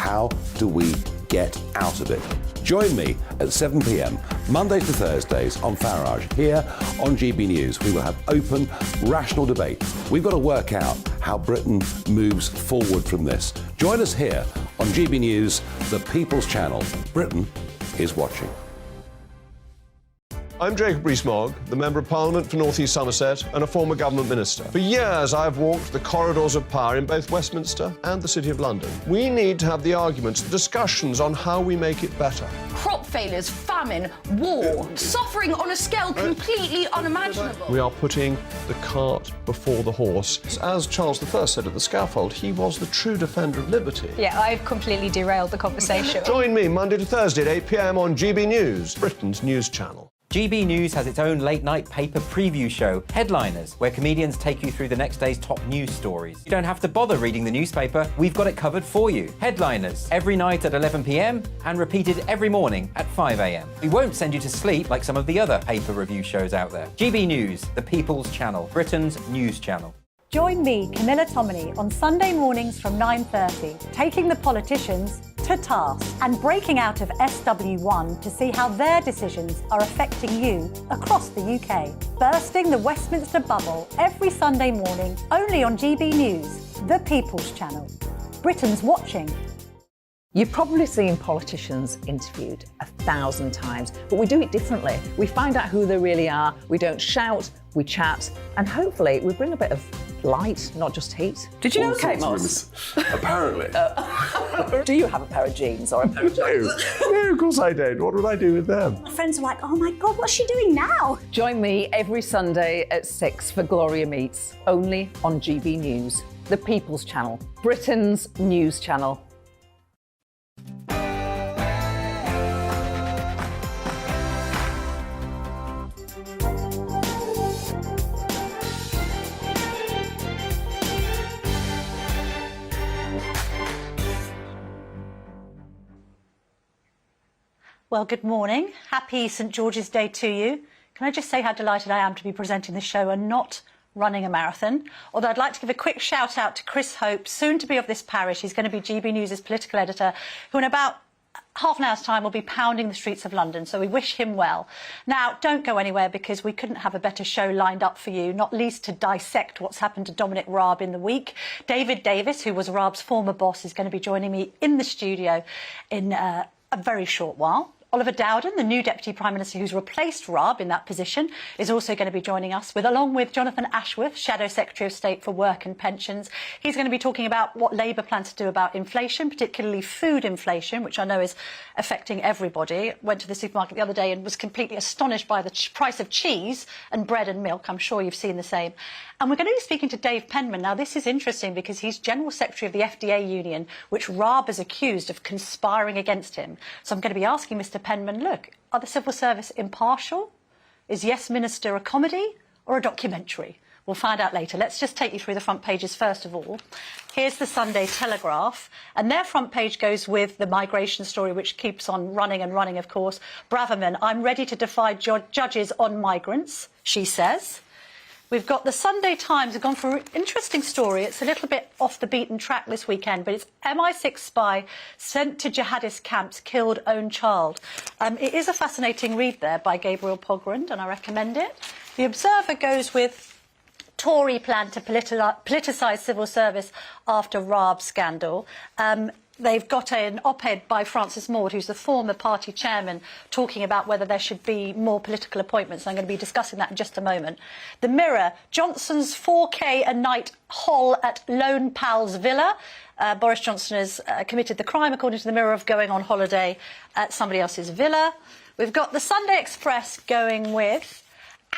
how do we get out of it? Join me at 7 p.m, Mondays to Thursdays on Farage, here on GB News. We will have open, rational debate. We've got to work out how Britain moves forward from this. Join us here on GB News, the People's Channel. Britain is watching. I'm Jacob Rees-Mogg, the Member of Parliament for North East Somerset and a former government minister. For years, I've walked the corridors of power in both Westminster and the City of London. We need to have the arguments, the discussions on how we make it better. Crop failures, famine, war, suffering on a scale completely unimaginable. We are putting the cart before the horse. As Charles I said at the scaffold, he was the true defender of liberty. Yeah, I've completely derailed the conversation. Join me Monday to Thursday at 8 p.m. on GB News, Britain's news channel. GB News has its own late-night paper preview show, Headliners, where comedians take you through the next day's top news stories. You don't have to bother reading the newspaper, we've got it covered for you. Headliners, every night at 11 p.m. and repeated every morning at 5 a.m. We won't send you to sleep like some of the other paper review shows out there. GB News, the People's Channel, Britain's news channel. Join me, Camilla Tominey, on Sunday mornings from 9:30, taking the politicians to task and breaking out of SW1 to see how their decisions are affecting you across the UK. Bursting the Westminster bubble every Sunday morning, only on GB News, the People's Channel. Britain's watching. You've probably seen politicians interviewed 1,000 times, but we do it differently. We find out who they really are, we don't shout, we chat, and hopefully we bring a bit of light, not just heat. Did you know Kate Moss? Apparently. Do you have a pair of jeans or a pair of jeans? No, of course I don't. What would I do with them? My friends are like, oh my God, what's she doing now? Join me every Sunday at 6 for Gloria Meets, only on GB News, the People's Channel, Britain's news channel. Well, good morning. Happy St George's Day to you. Can I just say how delighted I am to be presenting this show and not running a marathon? Although I'd like to give a quick shout out to Chris Hope, soon to be of this parish. He's going to be GB News' political editor, who in about half an hour's time will be pounding the streets of London, so we wish him well. Now, don't go anywhere, because we couldn't have a better show lined up for you, not least to dissect what's happened to Dominic Raab in the week. David Davis, who was Raab's former boss, is going to be joining me in the studio in a very short while. Oliver Dowden, the new Deputy Prime Minister who's replaced Raab in that position, is also going to be joining us, along with Jonathan Ashworth, Shadow Secretary of State for Work and Pensions. He's going to be talking about what Labour plans to do about inflation, particularly food inflation, which I know is affecting everybody. Went to the supermarket the other day and was completely astonished by the price of cheese and bread and milk. I'm sure you've seen the same. And we're going to be speaking to Dave Penman. Now, this is interesting because he's General Secretary of the FDA union, which Raab is accused of conspiring against him. So I'm going to be asking Mr. Penman, look, are the civil service impartial? Is Yes Minister a comedy or a documentary? We'll find out later. Let's just take you through the front pages first of all. Here's the Sunday Telegraph, and their front page goes with the migration story, which keeps on running and running, of course. Braverman, I'm ready to defy judges on migrants, she says. We've got the Sunday Times have gone for an interesting story. It's a little bit off the beaten track this weekend, but it's MI6 spy sent to jihadist camps, killed own child. It is a fascinating read there by Gabriel Pogrund, and I recommend it. The Observer goes with Tory plan to politicise civil service after Raab scandal. They've got an op-ed by Francis Maude, who's the former party chairman, talking about whether there should be more political appointments. I'm going to be discussing that in just a moment. The Mirror, Johnson's 4K a night hol at Lone Pal's villa. Boris Johnson has committed the crime, according to the Mirror, of going on holiday at somebody else's villa. We've got the Sunday Express going with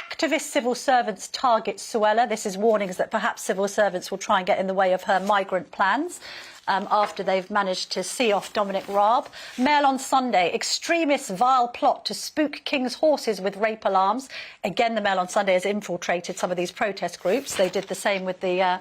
activist civil servants target Suella. This is warnings that perhaps civil servants will try and get in the way of her migrant plans. After they've managed to see off Dominic Raab. Mail on Sunday, extremists' vile plot to spook King's horses with rape alarms. Again, the Mail on Sunday has infiltrated some of these protest groups. They did the same with the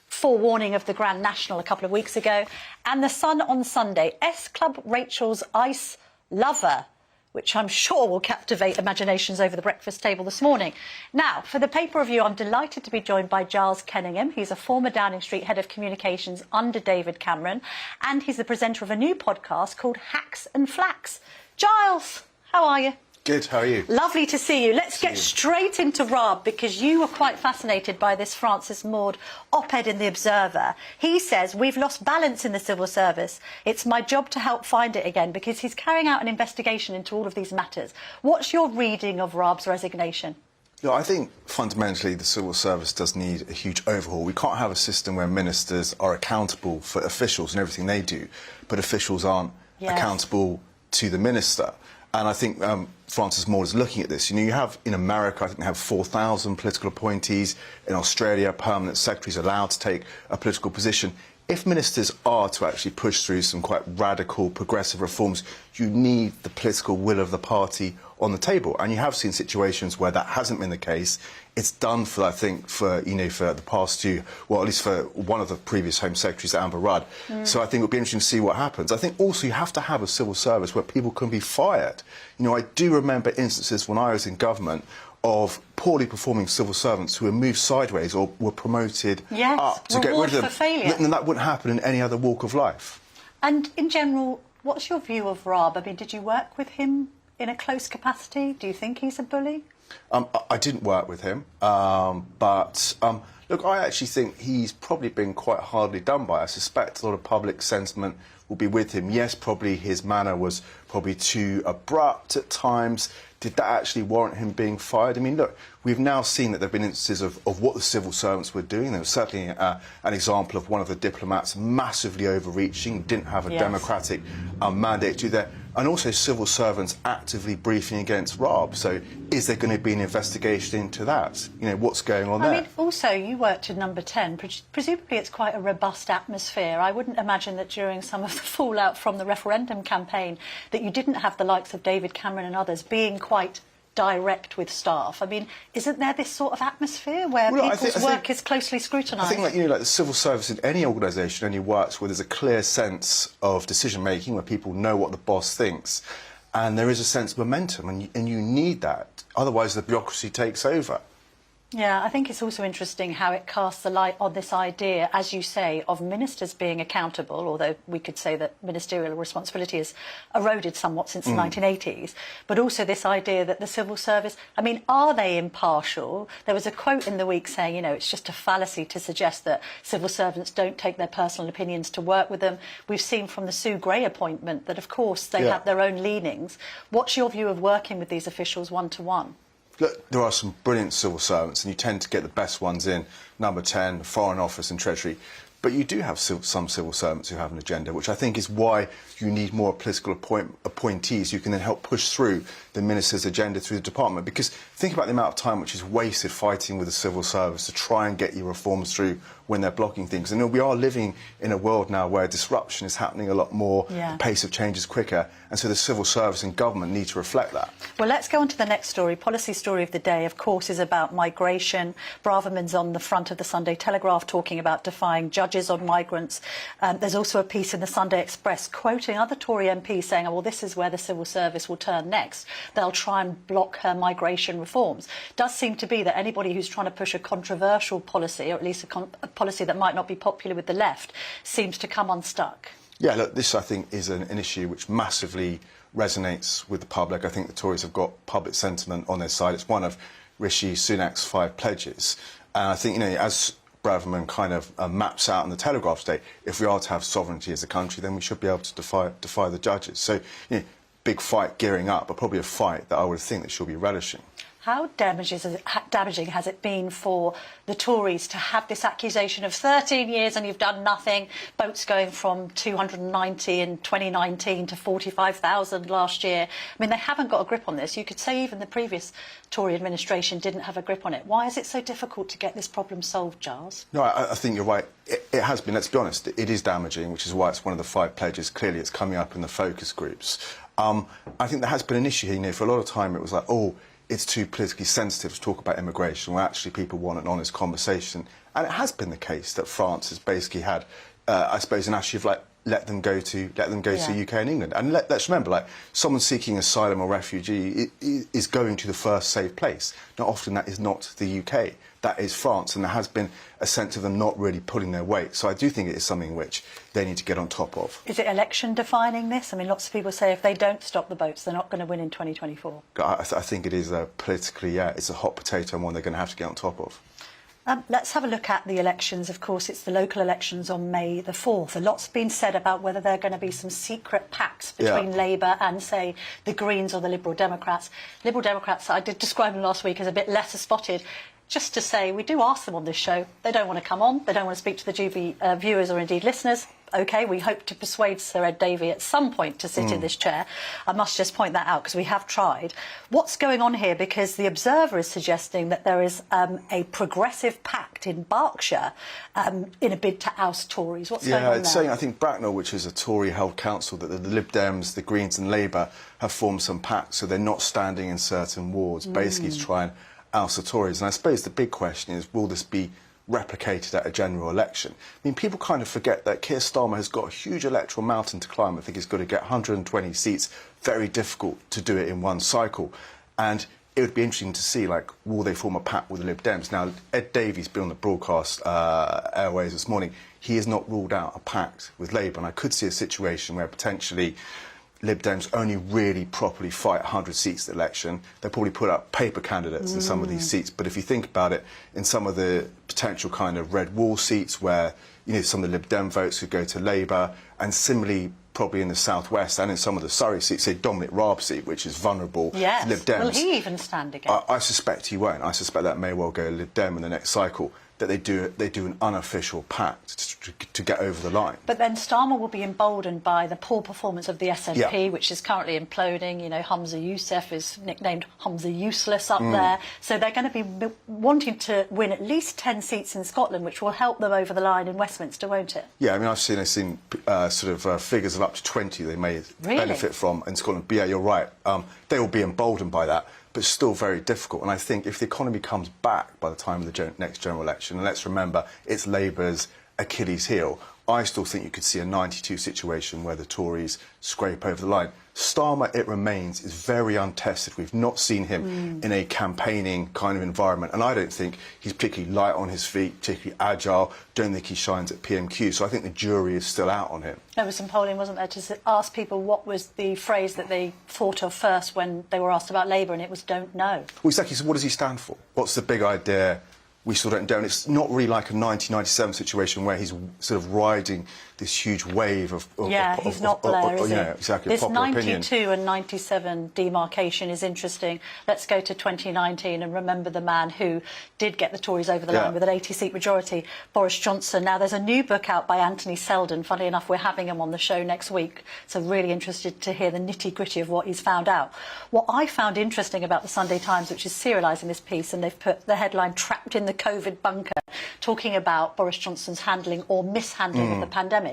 forewarning of the Grand National a couple of weeks ago. And the Sun on Sunday, S Club Rachel's ice lover which I'm sure will captivate imaginations over the breakfast table this morning. Now, for the paper review, I'm delighted to be joined by Giles Kenningham. He's a former Downing Street Head of Communications under David Cameron, and he's the presenter of a new podcast called Hacks and Flacks. Giles, how are you? Good, how are you? Lovely to see you. Let's get straight into Raab, because you were quite fascinated by this Francis Maude op-ed in The Observer. He says, we've lost balance in the civil service. It's my job to help find it again, because he's carrying out an investigation into all of these matters. What's your reading of Raab's resignation? Yeah, I think fundamentally the civil service does need a huge overhaul. We can't have a system where ministers are accountable for officials and everything they do, but officials aren't accountable to the minister. And I think Francis Maude is looking at this. You know, you have in America, I think they have 4,000 political appointees. In Australia, permanent secretaries are allowed to take a political position. If ministers are to actually push through some quite radical, progressive reforms, you need the political will of the party on the table. And you have seen situations where that hasn't been the case. It's done for, I think, for the past two, well, at least for one of the previous Home Secretaries, Amber Rudd. So I think it'll be interesting to see what happens. I think also you have to have a civil service where people can be fired. You know, I do remember instances when I was in government of poorly performing civil servants who were moved sideways or were promoted up to get rid of them. For failure. And that wouldn't happen in any other walk of life. And in general, what's your view of Raab? I mean, did you work with him in a close capacity? Do you think he's a bully? I didn't work with him, but look, I actually think he's probably been quite hardly done by. I suspect a lot of public sentiment will be with him. Yes, probably his manner was probably too abrupt at times. Did that actually warrant him being fired? I mean, look, we've now seen that there have been instances of what the civil servants were doing. There was certainly an example of one of the diplomats massively overreaching, didn't have a democratic mandate to do that. And also civil servants actively briefing against Raab. So is there going to be an investigation into that? You know, what's going on there? I mean, also, you worked in Number 10. Presumably it's quite a robust atmosphere. I wouldn't imagine that during some of the fallout from the referendum campaign that you didn't have the likes of David Cameron and others being quite direct with staff. I mean, isn't there this sort of atmosphere where people's work is closely scrutinised? I think, like the civil service in any organisation only works where there's a clear sense of decision-making, where people know what the boss thinks, and there is a sense of momentum, and you need that. Otherwise, the bureaucracy takes over. Yeah, I think it's also interesting how it casts a light on this idea, as you say, of ministers being accountable, although we could say that ministerial responsibility has eroded somewhat since the 1980s, but also this idea that the civil service, I mean, are they impartial? There was a quote in the week saying, you know, it's just a fallacy to suggest that civil servants don't take their personal opinions to work with them. We've seen from the Sue Gray appointment that, of course, they have their own leanings. What's your view of working with these officials one-to-one? Look, there are some brilliant civil servants, and you tend to get the best ones in Number 10, Foreign Office and Treasury. But you do have some civil servants who have an agenda, which I think is why you need more political appointees who can then help push through the minister's agenda through the department. Because think about the amount of time which is wasted fighting with the civil service to try and get your reforms through when they're blocking things. And we are living in a world now where disruption is happening a lot more, the pace of change is quicker, and so the civil service and government need to reflect that. Well, let's go on to the next story. Policy story of the day, of course, is about migration. Braverman's on the front of the Sunday Telegraph talking about defying judges on migrants. There's also a piece in the Sunday Express quoting other Tory MPs saying, oh, well, this is where the civil service will turn next. They'll try and block her migration reforms. It does seem to be that anybody who's trying to push a controversial policy, or at least a policy that might not be popular with the left, seems to come unstuck. Yeah, look, this, I think, is an issue which massively resonates with the public. I think the Tories have got public sentiment on their side. It's one of Rishi Sunak's 5 pledges. And I think, you know, as Braverman kind of maps out in the Telegraph today, if we are to have sovereignty as a country, then we should be able to defy the judges. So, you know, big fight gearing up, but probably a fight that I would think that she'll be relishing. How damaging has it been for the Tories to have this accusation of 13 years and you've done nothing, boats going from 290 in 2019 to 45,000 last year? I mean, they haven't got a grip on this. You could say even the previous Tory administration didn't have a grip on it. Why is it so difficult to get this problem solved, Giles? No, I think you're right. It has been, let's be honest, it is damaging, which is why it's one of the 5 pledges. Clearly, it's coming up in the focus groups. I think there has been an issue here. You know, for a lot of time, it was like, oh, it's too politically sensitive to talk about immigration, where actually people want an honest conversation. And it has been the case that France has basically had, I suppose, an issue of like let them go to the UK and England. And let's remember, like, someone seeking asylum or refugee is going to the first safe place. Now, often that is not the UK. That is France, and there has been a sense of them not really pulling their weight. So I do think it is something which they need to get on top of. Is it election defining this? I mean, lots of people say if they don't stop the boats, they're not going to win in 2024. I think it is politically, it's a hot potato and one they're going to have to get on top of. Let's have a look at the elections. Of course, it's the local elections on May the 4th. A lot's been said about whether there are going to be some secret pacts between Labour and, say, the Greens or the Liberal Democrats. Liberal Democrats, I did describe them last week as a bit lesser spotted. Just to say, we do ask them on this show. They don't want to come on. They don't want to speak to the GB viewers or indeed listeners. OK, we hope to persuade Sir Ed Davey at some point to sit in this chair. I must just point that out because we have tried. What's going on here? Because the Observer is suggesting that there is a progressive pact in Berkshire in a bid to oust Tories. What's going on there? Yeah, it's saying, I think Bracknell, which is a Tory-held council, that the Lib Dems, the Greens and Labour have formed some pacts, so they're not standing in certain wards, basically to try and oust the Tories. And I suppose the big question is, will this be replicated at a general election? I mean, people kind of forget that Keir Starmer has got a huge electoral mountain to climb. I think he's got to get 120 seats. Very difficult to do it in one cycle. And it would be interesting to see, like, will they form a pact with the Lib Dems? Now, Ed Davey's been on the broadcast airways this morning. He has not ruled out a pact with Labour. And I could see a situation where potentially Lib Dems only really properly fight 100 seats at the election. They'll probably put up paper candidates in some of these seats. But if you think about it, in some of the potential kind of red wall seats where, you know, some of the Lib Dem votes could go to Labour, and similarly probably in the southwest and in some of the Surrey seats, say Dominic Raab seat, which is vulnerable to Lib Dems. Will he even stand again? I suspect he won't. I suspect that may well go Lib Dem in the next cycle, that they do an unofficial pact to get over the line. But then Starmer will be emboldened by the poor performance of the SNP, which is currently imploding. You know, Humza Yousaf is nicknamed Humza Useless up there. So they're going to be wanting to win at least 10 seats in Scotland, which will help them over the line in Westminster, won't it? Yeah, I mean, I've seen figures of up to 20 they may benefit from in Scotland. But yeah, you're right. They will be emboldened by that. But still very difficult. And I think if the economy comes back by the time of the next general election, and let's remember, it's Labour's Achilles heel, I still think you could see a 92 situation where the Tories scrape over the line. Starmer, it remains, is very untested. We've not seen him in a campaigning kind of environment, and I don't think he's particularly light on his feet, particularly agile. Don't think he shines at PMQ, so I think the jury is still out on him. There was some polling, wasn't there, to ask people what was the phrase that they thought of first when they were asked about Labour, and it was "don't know." Well, exactly. So what does he stand for? What's the big idea? We still don't know. And it's not really like a 1997 situation where he's sort of riding this huge wave of he's not Blair, is he? Exactly. This popular 92 opinion. and 97 demarcation is interesting. Let's go to 2019 and remember the man who did get the Tories over the line with an 80-seat majority, Boris Johnson. Now, there's a new book out by Anthony Selden. Funnily enough, we're having him on the show next week, so really interested to hear the nitty-gritty of what he's found out. What I found interesting about the Sunday Times, which is serialising this piece, and they've put the headline "Trapped in the COVID Bunker," talking about Boris Johnson's handling or mishandling of the pandemic,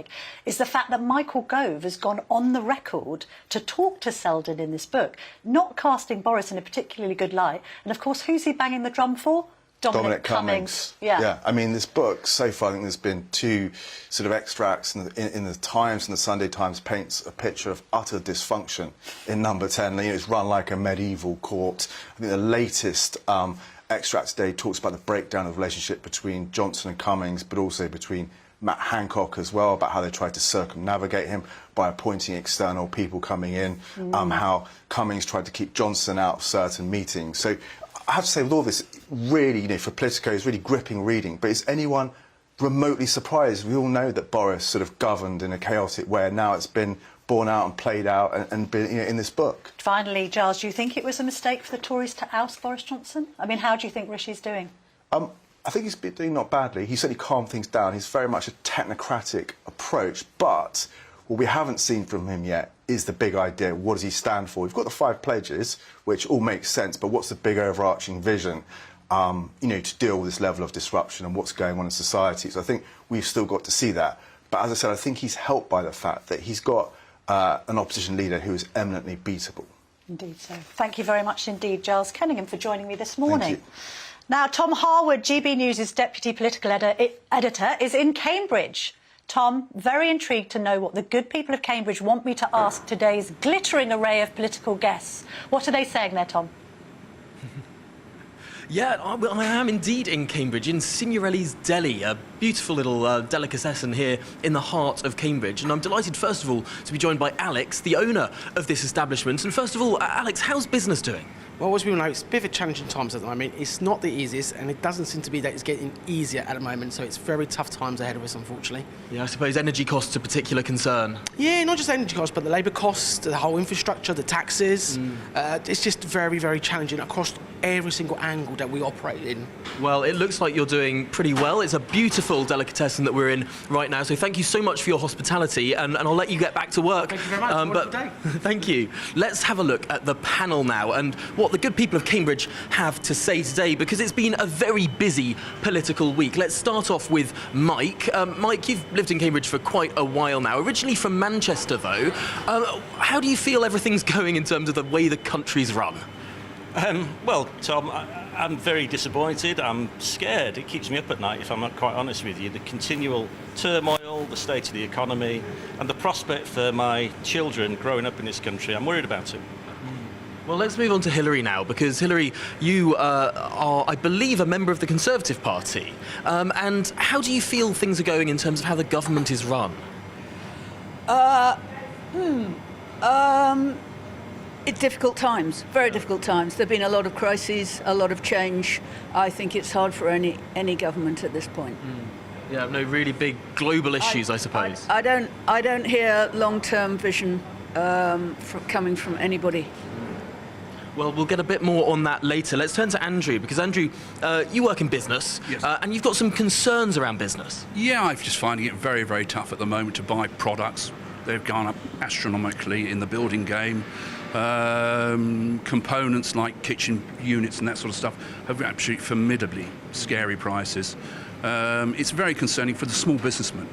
is the fact that Michael Gove has gone on the record to talk to Selden in this book, not casting Boris in a particularly good light. And, of course, who's he banging the drum for? Dominic Cummings. Yeah, I mean, this book, so far, I think there's been two sort of extracts in the Times, and the Sunday Times paints a picture of utter dysfunction in Number 10. You know, it's run like a medieval court. I think the latest extract today talks about the breakdown of the relationship between Johnson and Cummings, but also between Matt Hancock as well, about how they tried to circumnavigate him by appointing external people coming in, how Cummings tried to keep Johnson out of certain meetings. So I have to say, with all this, really, you know, for Politico, it's really gripping reading. But is anyone remotely surprised? We all know that Boris sort of governed in a chaotic way, and now it's been borne out and played out and been, you know, in this book. Finally, Giles, do you think it was a mistake for the Tories to oust Boris Johnson? I mean, how do you think Rishi's doing? I think he's been doing not badly. He's certainly calmed things down. He's very much a technocratic approach. But what we haven't seen from him yet is the big idea. What does he stand for? We've got the 5 pledges, which all make sense, but what's the big overarching vision, you know, to deal with this level of disruption and what's going on in society? So I think we've still got to see that. But as I said, I think he's helped by the fact that he's got an opposition leader who is eminently beatable. Indeed so. Thank you very much indeed, Giles Kenningham, for joining me this morning. Thank you. Now, Tom Harwood, GB News' deputy political editor, is in Cambridge Tom, very intrigued to know what the good people of Cambridge want me to ask today's glittering array of political guests. What are they saying there, Tom? Yeah, I am indeed in Cambridge, in Signorelli's Deli, a beautiful little delicatessen here in the heart of Cambridge. And I'm delighted, first of all, to be joined by Alex, the owner of this establishment. And first of all, Alex, how's business doing? Well, as we all know, it's a bit of a challenging times at the moment. It's not the easiest, and it doesn't seem to be that it's getting easier at the moment, so it's very tough times ahead of us, unfortunately. Yeah, I suppose energy costs are a particular concern. Yeah, not just energy costs, but the labour costs, the whole infrastructure, the taxes. It's just very, very challenging across every single angle that we operate in. Well, it looks like you're doing pretty well. It's a beautiful delicatessen that we're in right now, so thank you so much for your hospitality, and I'll let you get back to work. Thank you very much. But thank you. Let's have a look at the panel now and what the good people of Cambridge have to say today, because it's been a very busy political week. Let's start off with Mike. Mike, you've lived in Cambridge for quite a while now, originally from Manchester though. How do you feel everything's going in terms of the way the country's run? Well, Tom, I'm very disappointed. I'm scared. It keeps me up at night, if I'm not quite honest with you. The continual turmoil, the state of the economy, and the prospect for my children growing up in this country, I'm worried about it. Well, let's move on to Hillary now, because Hillary, you are, I believe, a member of the Conservative Party. And how do you feel things are going in terms of how the government is run? It's difficult times, very difficult times. There have been a lot of crises, a lot of change. I think it's hard for any government at this point. Yeah, no really big global issues, I suppose. I don't hear long-term vision coming from anybody. Well, we'll get a bit more on that later. Let's turn to Andrew, because Andrew, you work in business, yes. And you've got some concerns around business. Yeah, I'm just finding it very, very tough at the moment to buy products. They've gone up astronomically in the building game. Components like kitchen units and that sort of stuff have absolutely formidably scary prices. It's very concerning for the small businessman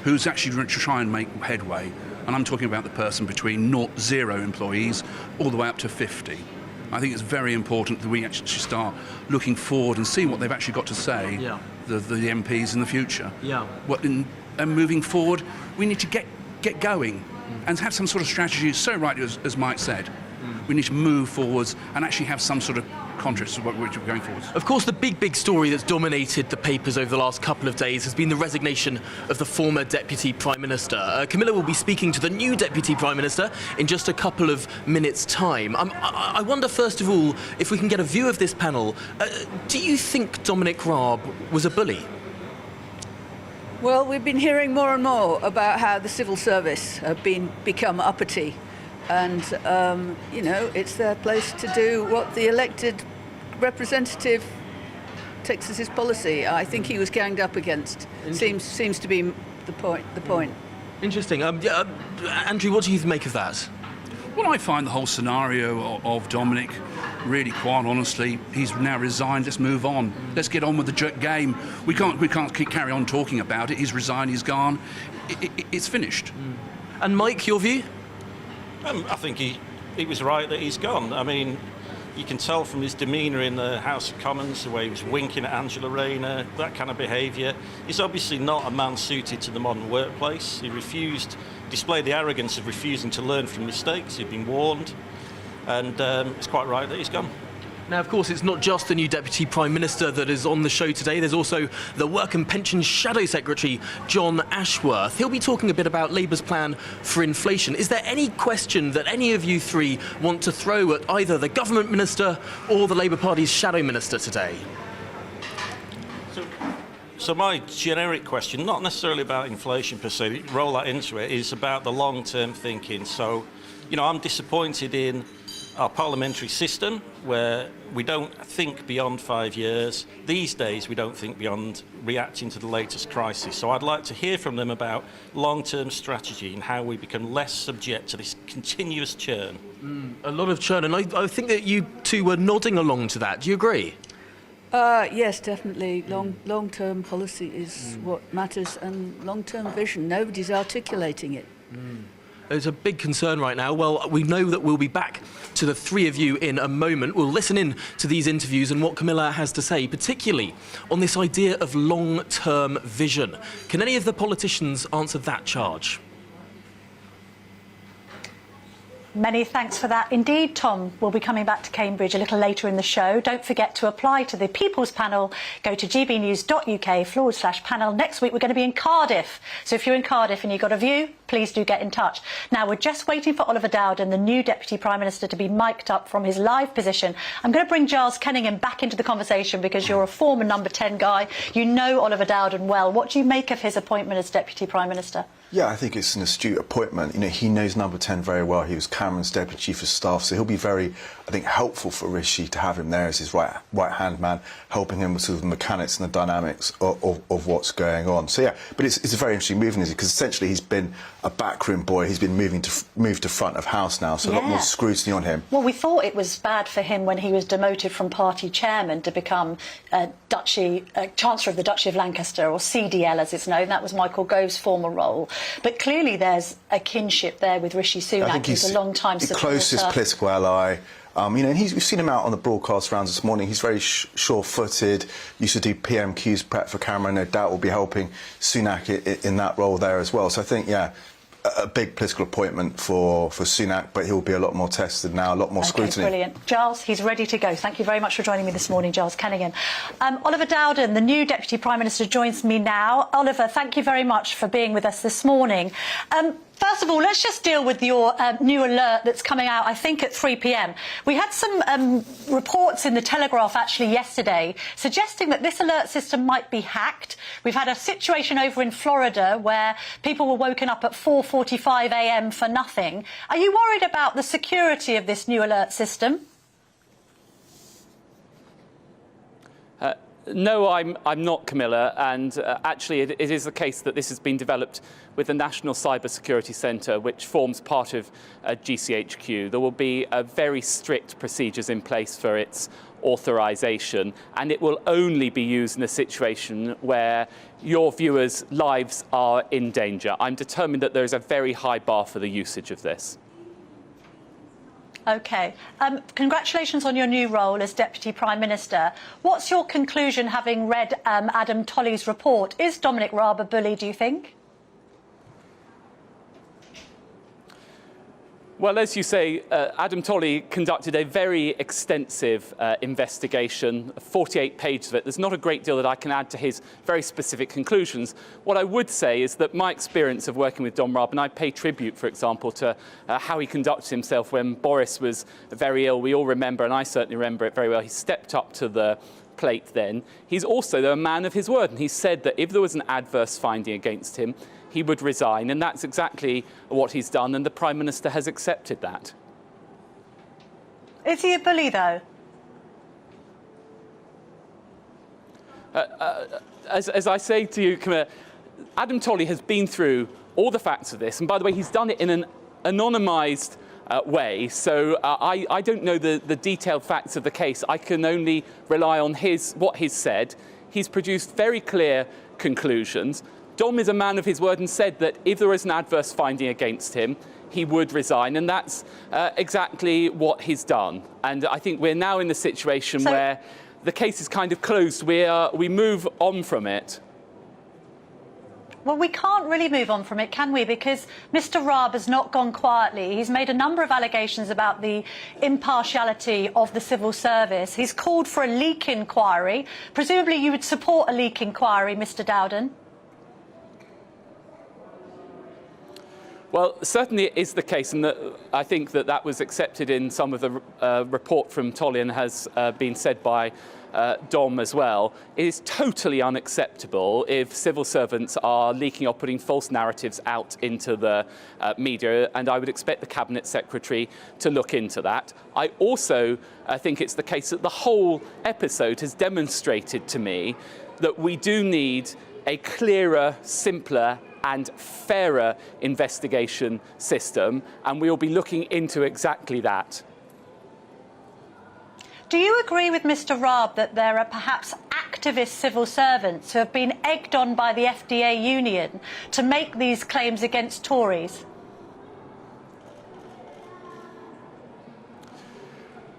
who's actually going to try and make headway. And I'm talking about the person between 0 employees all the way up to 50. I think it's very important that we actually start looking forward and seeing what they've actually got to say, the MPs in the future. Yeah. And moving forward, we need to get going and have some sort of strategy. So right, as Mike said, we need to move forwards and actually have some sort of contracts of what we're going forwards. Of course, the big story that's dominated the papers over the last couple of days has been the resignation of the former Deputy Prime Minister. Camilla will be speaking to the new Deputy Prime Minister in just a couple of minutes' time. I wonder, first of all, if we can get a view of this panel. Do you think Dominic Raab was a bully? Well, we've been hearing more and more about how the civil service have become uppity. And, it's their place to do what the elected representative takes as his policy. I think he was ganged up against. Seems to be the point. Interesting. Andrew, what do you make of that? Well, I find the whole scenario of Dominic, really, quite honestly, he's now resigned. Let's move on. Let's get on with the game. We can't carry on talking about it. He's resigned. He's gone. It's finished. And Mike, your view? I think he was right that he's gone. I mean, you can tell from his demeanour in the House of Commons, the way he was winking at Angela Rayner, that kind of behaviour. He's obviously not a man suited to the modern workplace. He displayed the arrogance of refusing to learn from mistakes. He'd been warned, and it's quite right that he's gone. Now, of course, it's not just the new Deputy Prime Minister that is on the show today. There's also the Work and Pensions Shadow Secretary, John Ashworth. He'll be talking a bit about Labour's plan for inflation. Is there any question that any of you three want to throw at either the Government Minister or the Labour Party's Shadow Minister today? So my generic question, not necessarily about inflation per se, roll that into it, is about the long-term thinking. So, I'm disappointed in our parliamentary system, where we don't think beyond 5 years. These days, we don't think beyond reacting to the latest crisis. So I'd like to hear from them about long-term strategy and how we become less subject to this continuous churn. A lot of churn, and I think that you two were nodding along to that. Do you agree? Yes, definitely. Long-term policy is what matters, and long-term vision. Nobody's articulating it. There's a big concern right now. Well, we know that we'll be back to the three of you in a moment. We'll listen in to these interviews and what Camilla has to say, particularly on this idea of long-term vision. Can any of the politicians answer that charge? Many thanks for that. Indeed, Tom will be coming back to Cambridge a little later in the show. Don't forget to apply to the People's Panel. Go to gbnews.uk/panel. Next week, we're going to be in Cardiff. So if you're in Cardiff and you've got a view, please do get in touch. Now, we're just waiting for Oliver Dowden, the new Deputy Prime Minister, to be mic'd up from his live position. I'm going to bring Giles Kenningham back into the conversation because you're a former number 10 guy. You know Oliver Dowden well. What do you make of his appointment as Deputy Prime Minister? Yeah, I think it's an astute appointment. You know, he knows number 10 very well. He was Cameron's Deputy Chief of Staff, so he'll be very, I think, helpful for Rishi to have him there as his right-hand man, helping him with sort of the mechanics and the dynamics of what's going on. So, yeah, but it's a very interesting move, isn't it? Because essentially he's been a backroom boy. He's been moved to front of house now, so a lot more scrutiny on him. Well, we thought it was bad for him when he was demoted from party chairman to become Chancellor of the Duchy of Lancaster, or CDL as it's known. That was Michael Gove's former role. But clearly there's a kinship there with Rishi Sunak, who's a long-time supporter. The closest political ally. You know, and we've seen him out on the broadcast rounds this morning. He's very sure-footed, used to do PMQs prep for Cameron, no doubt will be helping Sunak in that role there as well. So I think, yeah, a big political appointment for Sunak, but he'll be a lot more tested now, a lot more scrutiny. Brilliant. Giles, he's ready to go. Thank you very much for joining me this morning, Giles Kenningham. Oliver Dowden, the new Deputy Prime Minister, joins me now. Oliver, thank you very much for being with us this morning. First of all, let's just deal with your new alert that's coming out, I think, at 3 p.m. We had some reports in the Telegraph, actually, yesterday, suggesting that this alert system might be hacked. We've had a situation over in Florida where people were woken up at 4:45 a.m. for nothing. Are you worried about the security of this new alert system? No, I'm not, Camilla, and actually it is the case that this has been developed with the National Cyber Security Centre, which forms part of GCHQ. There will be very strict procedures in place for its authorisation, and it will only be used in a situation where your viewers' lives are in danger. I'm determined that there is a very high bar for the usage of this. OK. Congratulations on your new role as Deputy Prime Minister. What's your conclusion, having read Adam Tolley's report? Is Dominic Raab a bully, do you think? Well, as you say, Adam Tolley conducted a very extensive investigation, 48 pages of it. There's not a great deal that I can add to his very specific conclusions. What I would say is that my experience of working with Dom Raab, and I pay tribute, for example, to how he conducted himself when Boris was very ill. We all remember, and I certainly remember it very well, he stepped up to the plate then. He's also a man of his word, and he said that if there was an adverse finding against him, he would resign, and that's exactly what he's done, and the Prime Minister has accepted that. Is he a bully, though? As I say to you, Camilla, Adam Tolley has been through all the facts of this, and by the way, he's done it in an anonymised way, so I don't know the detailed facts of the case. I can only rely on what he's said. He's produced very clear conclusions. Dom is a man of his word and said that if there was an adverse finding against him, he would resign, and that's exactly what he's done. And I think we're now in the situation where the case is kind of closed. We move on from it. Well, we can't really move on from it, can we? Because Mr. Raab has not gone quietly. He's made a number of allegations about the impartiality of the civil service. He's called for a leak inquiry. Presumably you would support a leak inquiry, Mr. Dowden? Well, certainly it is the case, and I think that was accepted in some of the report from Tolley and has been said by Dom as well. It is totally unacceptable if civil servants are leaking or putting false narratives out into the media, and I would expect the Cabinet Secretary to look into that. I also think it's the case that the whole episode has demonstrated to me that we do need a clearer, simpler and fairer investigation system, and we will be looking into exactly that. Do you agree with Mr. Raab that there are perhaps activist civil servants who have been egged on by the FDA union to make these claims against Tories?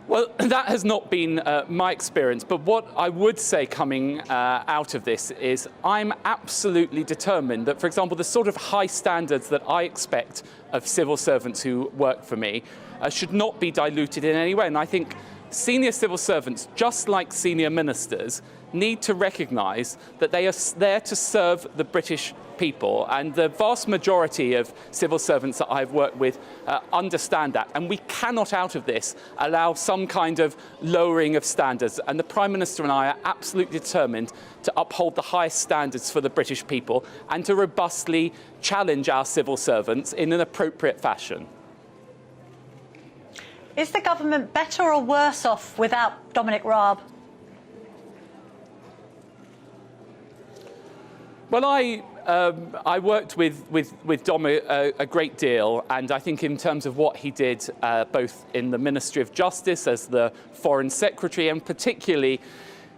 Well, that has not been my experience, but what I would say coming out of this is I'm absolutely determined that, for example, the sort of high standards that I expect of civil servants who work for me should not be diluted in any way. And I think senior civil servants, just like senior ministers, need to recognise that they are there to serve the British people, and the vast majority of civil servants that I've worked with understand that, and we cannot out of this allow some kind of lowering of standards, and the Prime Minister and I are absolutely determined to uphold the highest standards for the British people and to robustly challenge our civil servants in an appropriate fashion. Is the government better or worse off without Dominic Raab? Well, I worked with Dom a great deal, and I think in terms of what he did, both in the Ministry of Justice as the Foreign Secretary, and particularly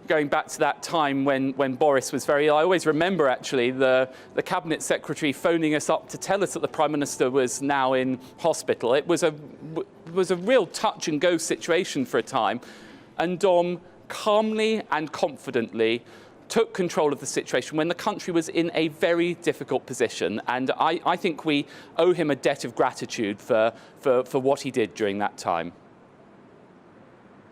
going back to that time when Boris was very ill. I always remember, actually, the Cabinet Secretary phoning us up to tell us that the Prime Minister was now in hospital. It was a real touch-and-go situation for a time, and Dom calmly and confidently took control of the situation when the country was in a very difficult position. And I think we owe him a debt of gratitude for what he did during that time.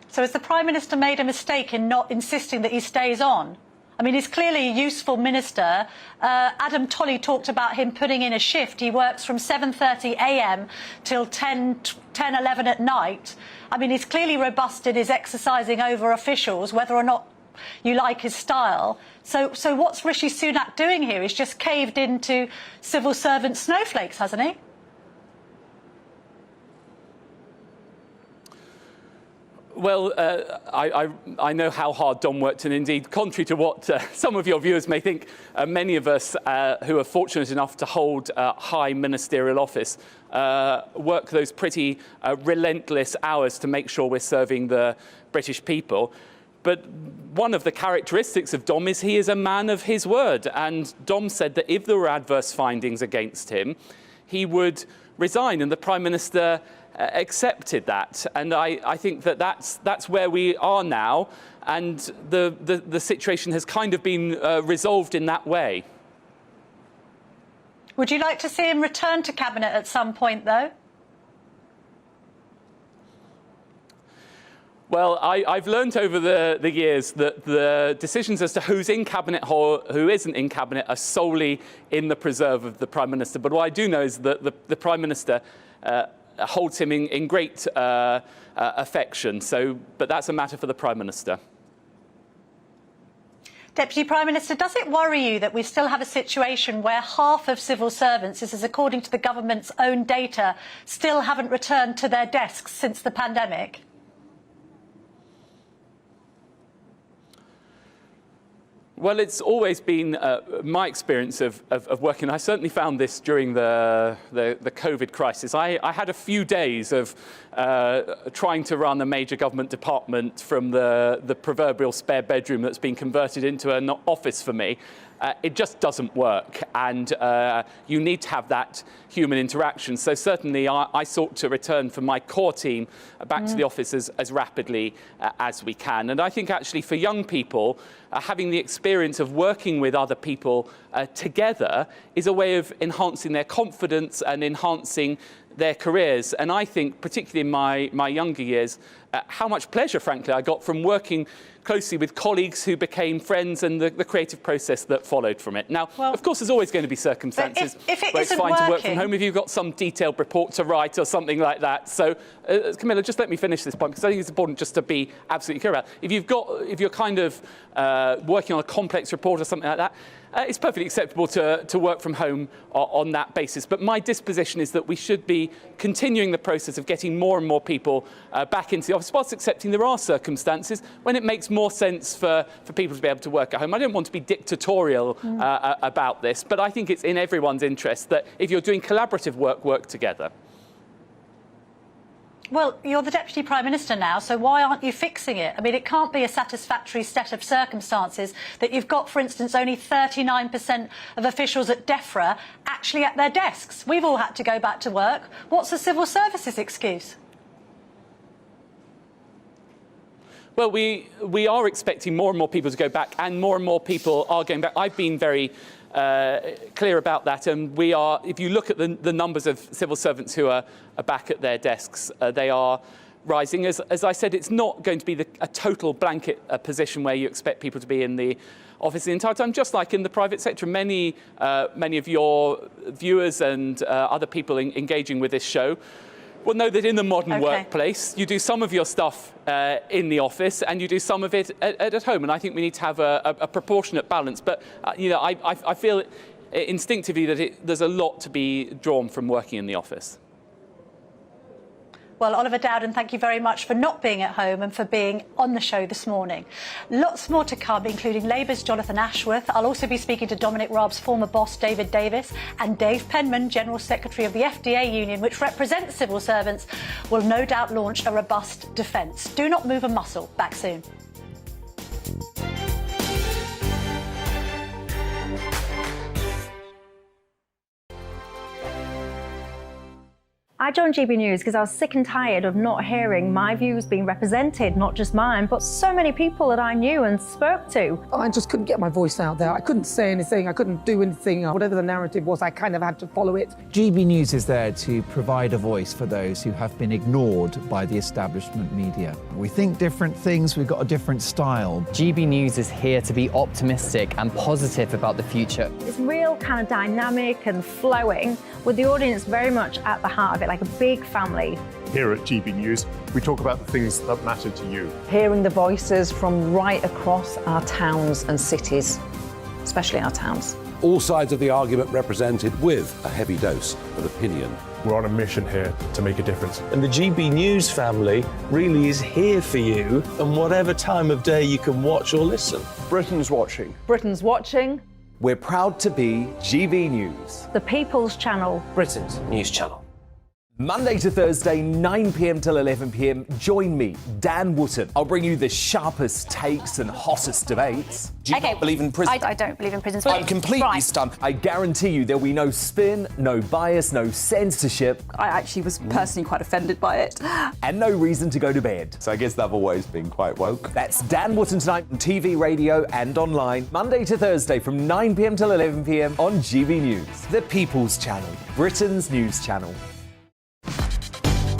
So has the Prime Minister made a mistake in not insisting that he stays on? I mean, he's clearly a useful minister. Adam Tolley talked about him putting in a shift. He works from 7:30 a.m. till 10, 11 at night. I mean, he's clearly robust in his exercising over officials, whether or not you like his style. So what's Rishi Sunak doing here? He's just caved into civil servant snowflakes, hasn't he? Well, I know how hard Dom worked, and indeed, contrary to what some of your viewers may think, many of us who are fortunate enough to hold high ministerial office work those pretty relentless hours to make sure we're serving the British people. But one of the characteristics of Dom is he is a man of his word. And Dom said that if there were adverse findings against him, he would resign. And the Prime Minister accepted that. And I think that that's where we are now. And the situation has kind of been resolved in that way. Would you like to see him return to Cabinet at some point, though? Well, I've learned over the years that the decisions as to who's in Cabinet or who isn't in Cabinet are solely in the preserve of the Prime Minister. But what I do know is that the Prime Minister holds him in great affection. But that's a matter for the Prime Minister. Deputy Prime Minister, does it worry you that we still have a situation where half of civil servants, this is according to the government's own data, still haven't returned to their desks since the pandemic? Well, it's always been my experience of working. I certainly found this during the COVID crisis. I had a few days of trying to run a major government department from the proverbial spare bedroom that's been converted into an office for me. It just doesn't work, and you need to have that human interaction. So certainly I sought to return for my core team back to the office as rapidly as we can. And I think actually for young people, having the experience of working with other people together is a way of enhancing their confidence and enhancing their careers. And I think, particularly in my younger years, how much pleasure, frankly, I got from working closely with colleagues who became friends and the creative process that followed from it. Now, of course, there's always going to be circumstances where it's fine to work from home if you've got some detailed report to write or something like that. So, Camilla, just let me finish this point, because I think it's important just to be absolutely clear about it. If you're kind of working on a complex report or something like that, it's perfectly acceptable to work from home on that basis. But my disposition is that we should be continuing the process of getting more and more people back into the office, whilst accepting there are circumstances when it makes more sense for people to be able to work at home. I don't want to be dictatorial about this, but I think it's in everyone's interest that if you're doing collaborative work together. Well, you're the Deputy Prime Minister now, so why aren't you fixing it? I mean, it can't be a satisfactory set of circumstances that you've got, for instance, only 39% of officials at DEFRA actually at their desks. We've all had to go back to work. What's the civil services excuse? Well, we are expecting more and more people to go back, and more people are going back. I've been very clear about that, and we are. If you look at the numbers of civil servants who are back at their desks, they are rising. As I said, it's not going to be a total blanket position where you expect people to be in the office the entire time, just like in the private sector. Many of your viewers and other people engaging with this show will know that in the modern workplace, you do some of your stuff in the office and you do some of it at home. And I think we need to have a proportionate balance. But I feel instinctively that there's a lot to be drawn from working in the office. Well, Oliver Dowden, thank you very much for not being at home and for being on the show this morning. Lots more to come, including Labour's Jonathan Ashworth. I'll also be speaking to Dominic Raab's former boss, David Davis, and Dave Penman, General Secretary of the FDA union, which represents civil servants, will no doubt launch a robust defence. Do not move a muscle. Back soon. I joined GB News because I was sick and tired of not hearing my views being represented, not just mine, but so many people that I knew and spoke to. I just couldn't get my voice out there. I couldn't say anything. I couldn't do anything. Whatever the narrative was, I kind of had to follow it. GB News is there to provide a voice for those who have been ignored by the establishment media. We think different things, we've got a different style. GB News is here to be optimistic and positive about the future. It's real kind of dynamic and flowing, with the audience very much at the heart of it, like a big family. Here at GB News, we talk about the things that matter to you. Hearing the voices from right across our towns and cities, especially our towns. All sides of the argument represented with a heavy dose of opinion. We're on a mission here to make a difference. And the GB News family really is here for you, and whatever time of day you can watch or listen. Britain's watching. Britain's watching. We're proud to be GB News, The People's Channel. Britain's news channel. Monday to Thursday, 9 p.m. till 11 p.m. Join me, Dan Wootton. I'll bring you the sharpest takes and hottest debates. Do you not believe in prisons? I don't believe in prisons. I'm completely stunned. I guarantee you there'll be no spin, no bias, no censorship. I actually was personally quite offended by it. And no reason to go to bed. So I guess they've always been quite woke. That's Dan Wootton tonight on TV, radio and online. Monday to Thursday from 9 p.m. till 11 p.m. on GB News. The People's Channel, Britain's news channel.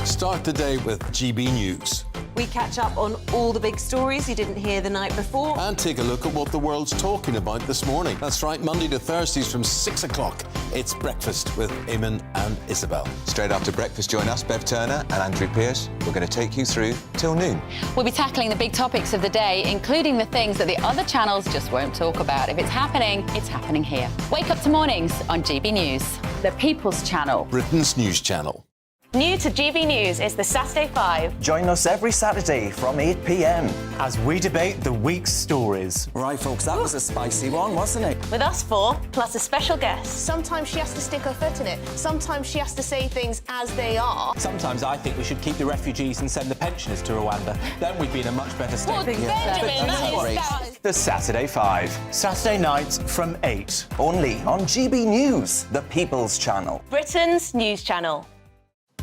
Start the day with GB News. We catch up on all the big stories you didn't hear the night before. And take a look at what the world's talking about this morning. That's right, Monday to Thursdays from 6 o'clock. It's Breakfast with Eamon and Isabel. Straight after breakfast, join us, Bev Turner and Andrew Pearce. We're going to take you through till noon. We'll be tackling the big topics of the day, including the things that the other channels just won't talk about. If it's happening here. Wake up to mornings on GB News, the People's Channel. Britain's news channel. New to GB News is the Saturday 5. Join us every Saturday from 8 p.m. as we debate the week's stories. Right, folks, that was a spicy one, wasn't it? With us four, plus a special guest. Sometimes she has to stick her foot in it. Sometimes she has to say things as they are. Sometimes I think we should keep the refugees and send the pensioners to Rwanda. Then we'd be in a much better state. Well, Benjamin, that is... The Saturday 5. Saturday nights from 8. Only on GB News, the People's Channel. Britain's news channel.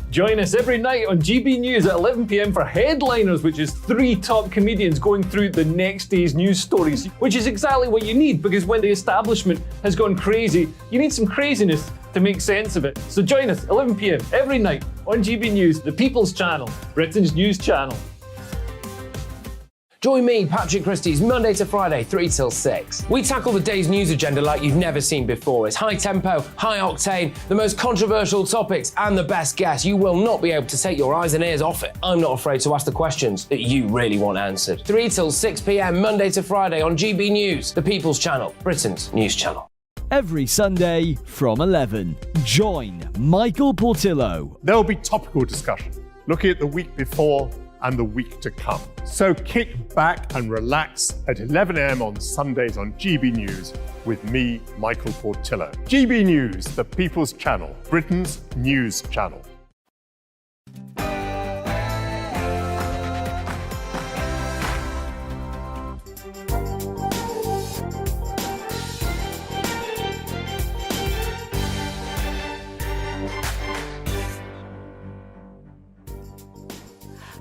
Join us every night on GB News at 11 p.m. for Headliners, which is 3 top comedians going through the next day's news stories, which is exactly what you need, because when the establishment has gone crazy, you need some craziness to make sense of it. So join us 11 p.m. every night on GB News, the People's Channel, Britain's news channel. Join me, Patrick Christie's, Monday to Friday, 3 till 6. We tackle the day's news agenda like you've never seen before. It's high tempo, high octane, the most controversial topics, and the best guests. You will not be able to take your eyes and ears off it. I'm not afraid to ask the questions that you really want answered. 3 till 6 p.m, Monday to Friday on GB News, the People's Channel, Britain's news channel. Every Sunday from 11, join Michael Portillo. There'll be topical discussion, looking at the week before and the week to come. So kick back and relax at 11 a.m. on Sundays on GB News with me, Michael Portillo. GB News, the People's Channel, Britain's news channel.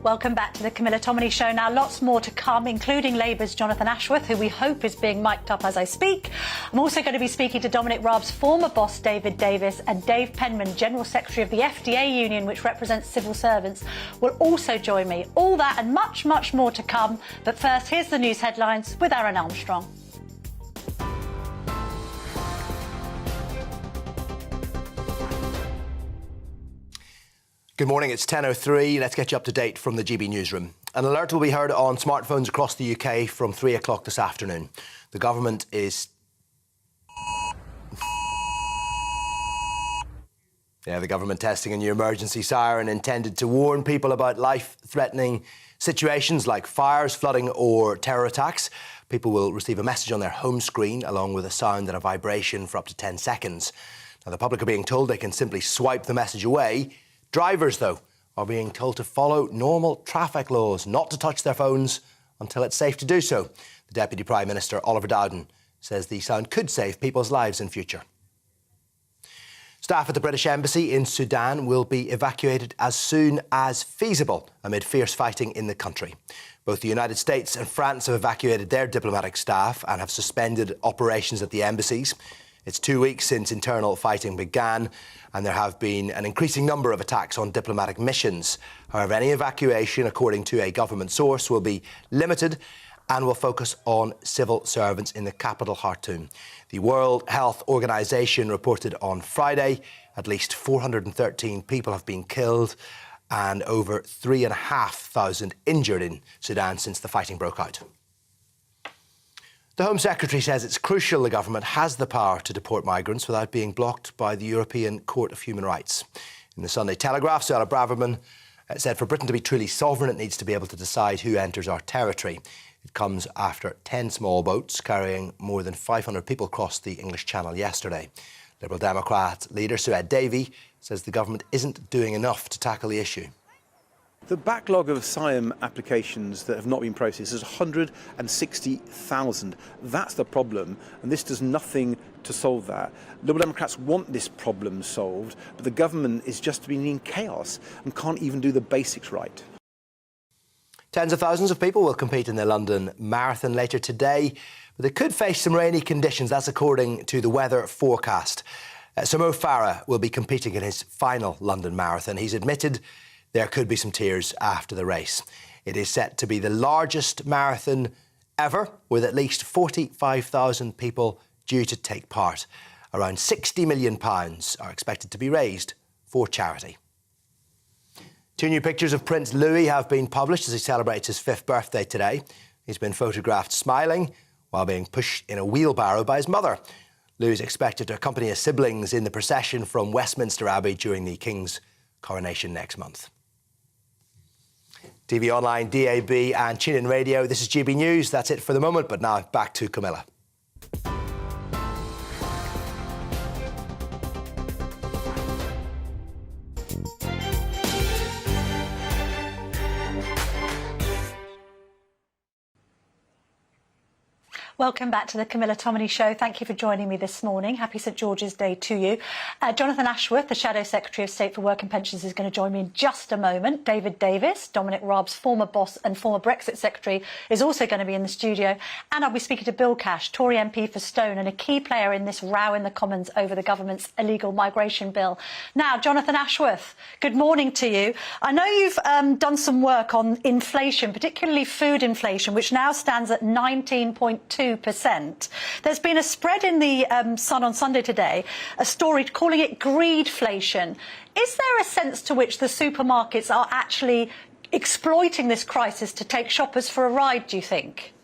Welcome back to the Camilla Tominey Show. Now, lots more to come, including Labour's Jonathan Ashworth, who we hope is being mic'd up as I speak. I'm also going to be speaking to Dominic Raab's former boss, David Davis, and Dave Penman, General Secretary of the FDA union, which represents civil servants, will also join me. All that and much, much more to come. But first, here's the news headlines with Aaron Armstrong. Good morning, it's 10:03. Let's get you up to date from the GB newsroom. An alert will be heard on smartphones across the UK from 3 o'clock this afternoon. The government is... the government testing a new emergency siren intended to warn people about life-threatening situations like fires, flooding or terror attacks. People will receive a message on their home screen along with a sound and a vibration for up to 10 seconds. Now, the public are being told they can simply swipe the message away. Drivers, though, are being told to follow normal traffic laws, not to touch their phones until it's safe to do so. The Deputy Prime Minister, Oliver Dowden, says the sound could save people's lives in future. Staff at the British Embassy in Sudan will be evacuated as soon as feasible amid fierce fighting in the country. Both the United States and France have evacuated their diplomatic staff and have suspended operations at the embassies. It's 2 weeks since internal fighting began, and there have been an increasing number of attacks on diplomatic missions. However, any evacuation, according to a government source, will be limited and will focus on civil servants in the capital, Khartoum. The World Health Organization reported on Friday at least 413 people have been killed and over 3,500 injured in Sudan since the fighting broke out. The Home Secretary says it's crucial the government has the power to deport migrants without being blocked by the European Court of Human Rights. In the Sunday Telegraph, Sarah Braverman said for Britain to be truly sovereign, it needs to be able to decide who enters our territory. It comes after 10 small boats carrying more than 500 people crossed the English Channel yesterday. Liberal Democrat leader Sued Davey says the government isn't doing enough to tackle the issue. The backlog of asylum applications that have not been processed is 160,000. That's the problem, and this does nothing to solve that. Liberal Democrats want this problem solved, but the government is just being in chaos and can't even do the basics right. Tens of thousands of people will compete in the London Marathon later today, but they could face some rainy conditions. That's according to the weather forecast. So Mo Farah will be competing in his final London Marathon. He's admitted there could be some tears after the race. It is set to be the largest marathon ever, with at least 45,000 people due to take part. Around £60 million are expected to be raised for charity. 2 new pictures of Prince Louis have been published as he celebrates his 5th birthday today. He's been photographed smiling while being pushed in a wheelbarrow by his mother. Louis is expected to accompany his siblings in the procession from Westminster Abbey during the King's coronation next month. TV online, DAB and tune-in radio. This is GB News. That's it for the moment, but now back to Camilla. Welcome back to the Camilla Tominey Show. Thank you for joining me this morning. Happy St George's Day to you. Jonathan Ashworth, the Shadow Secretary of State for Work and Pensions, is going to join me in just a moment. David Davis, Dominic Raab's former boss and former Brexit Secretary, is also going to be in the studio. And I'll be speaking to Bill Cash, Tory MP for Stone, and a key player in this row in the Commons over the government's illegal migration bill. Now, Jonathan Ashworth, good morning to you. I know you've done some work on inflation, particularly food inflation, which now stands at 19.2%. There's been a spread in the Sun on Sunday today, a story calling it greedflation. Is there a sense to which the supermarkets are actually exploiting this crisis to take shoppers for a ride, do you think?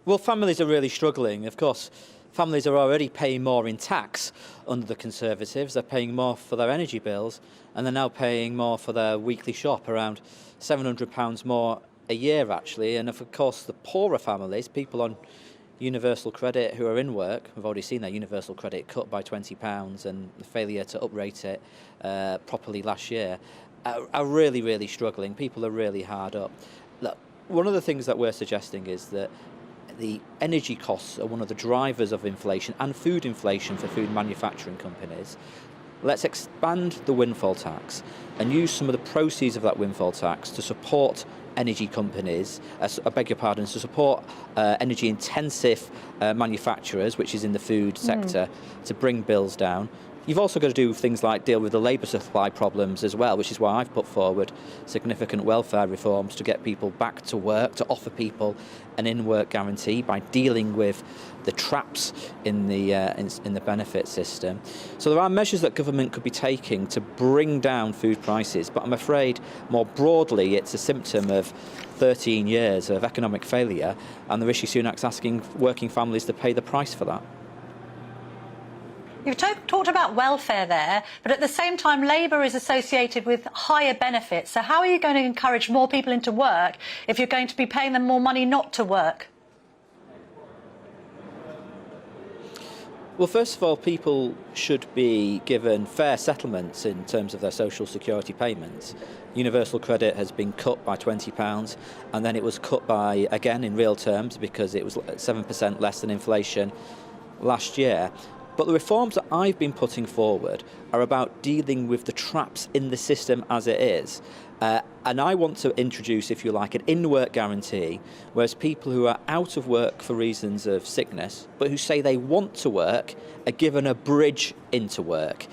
Well, families are really struggling. Of course, families are already paying more in tax under the Conservatives. They're paying more for their energy bills, and they're now paying more for their weekly shop, around £700 more a year, actually. And of course, the poorer families, people on universal credit who are in work, we've already seen their universal credit cut by £20, and the failure to uprate it properly last year, are really, really struggling. People are really hard up. Look, one of the things that we're suggesting is that the energy costs are one of the drivers of inflation and food inflation for food manufacturing companies. let's expand the windfall tax and use some of the proceeds of that windfall tax to support energy companies, I beg your pardon, to support energy-intensive manufacturers, which is in the food sector, to bring bills down. You've also got to do things like deal with the labour supply problems as well, which is why I've put forward significant welfare reforms to get people back to work, to offer people an in-work guarantee by dealing with the traps in the benefit system. So there are measures that government could be taking to bring down food prices, but I'm afraid more broadly it's a symptom of 13 years of economic failure, and the Rishi Sunak's asking working families to pay the price for that. You've talked about welfare there, but at the same time, Labour is associated with higher benefits. So how are you going to encourage more people into work if you're going to be paying them more money not to work? Well, first of all, people should be given fair settlements in terms of their social security payments. Universal credit has been cut by £20, and then it was cut by, again, in real terms, because it was 7% less than inflation last year. But the reforms that I've been putting forward are about dealing with the traps in the system as it is. And I want to introduce, if you like, an in-work guarantee, whereas people who are out of work for reasons of sickness, but who say they want to work, are given a bridge into work.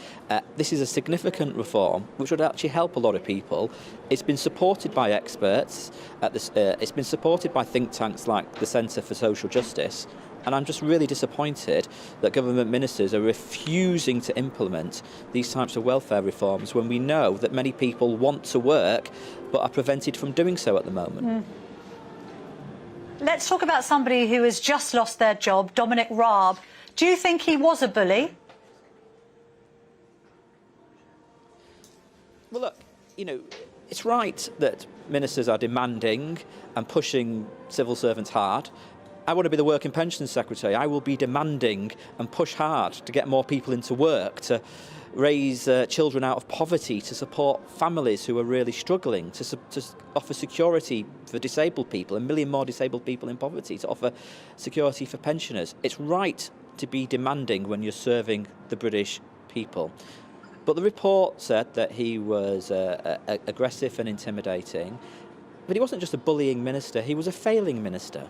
This is a significant reform, which would actually help a lot of people. It's been supported by experts. It's been supported by think tanks like the Centre for Social Justice. And I'm just really disappointed that government ministers are refusing to implement these types of welfare reforms when we know that many people want to work but are prevented from doing so at the moment. Let's talk about somebody who has just lost their job, Dominic Raab. Do you think he was a bully? Well, look, you know, it's right that ministers are demanding and pushing civil servants hard. I want to be the Work and Pensions Secretary. I will be demanding and push hard to get more people into work, to raise children out of poverty, to support families who are really struggling, to offer security for disabled people, 1 million more disabled people in poverty, to offer security for pensioners. It's right to be demanding when you're serving the British people. But the report said that he was aggressive and intimidating. But he wasn't just a bullying minister, he was a failing minister.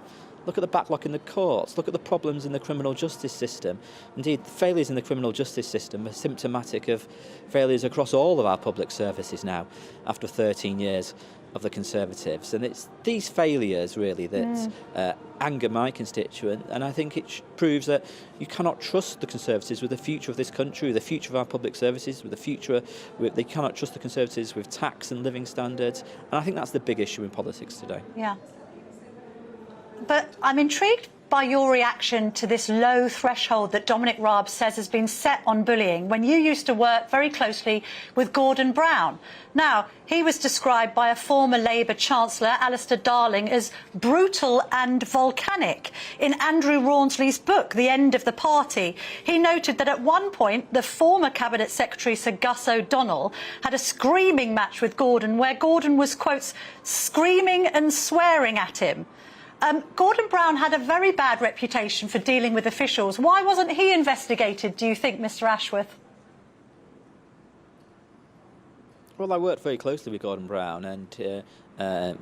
Look at the backlog in the courts, look at the problems in the criminal justice system. Indeed, the failures in the criminal justice system are symptomatic of failures across all of our public services now, after 13 years of the Conservatives. And it's these failures, really, that anger my constituent, and I think it proves that you cannot trust the Conservatives with the future of this country, with the future of our public services, with the future. They cannot trust the Conservatives with tax and living standards, and I think that's the big issue in politics today. Yeah. But I'm intrigued by your reaction to this low threshold that Dominic Raab says has been set on bullying when you used to work very closely with Gordon Brown. Now, he was described by a former Labour Chancellor, Alistair Darling, as brutal and volcanic. In Andrew Rawnsley's book, The End of the Party, he noted that at one point the former Cabinet Secretary, Sir Gus O'Donnell, had a screaming match with Gordon where Gordon was, quotes, screaming and swearing at him. Gordon Brown had a very bad reputation for dealing with officials. Why wasn't he investigated, do you think, Mr Ashworth? Well, I worked very closely with Gordon Brown, and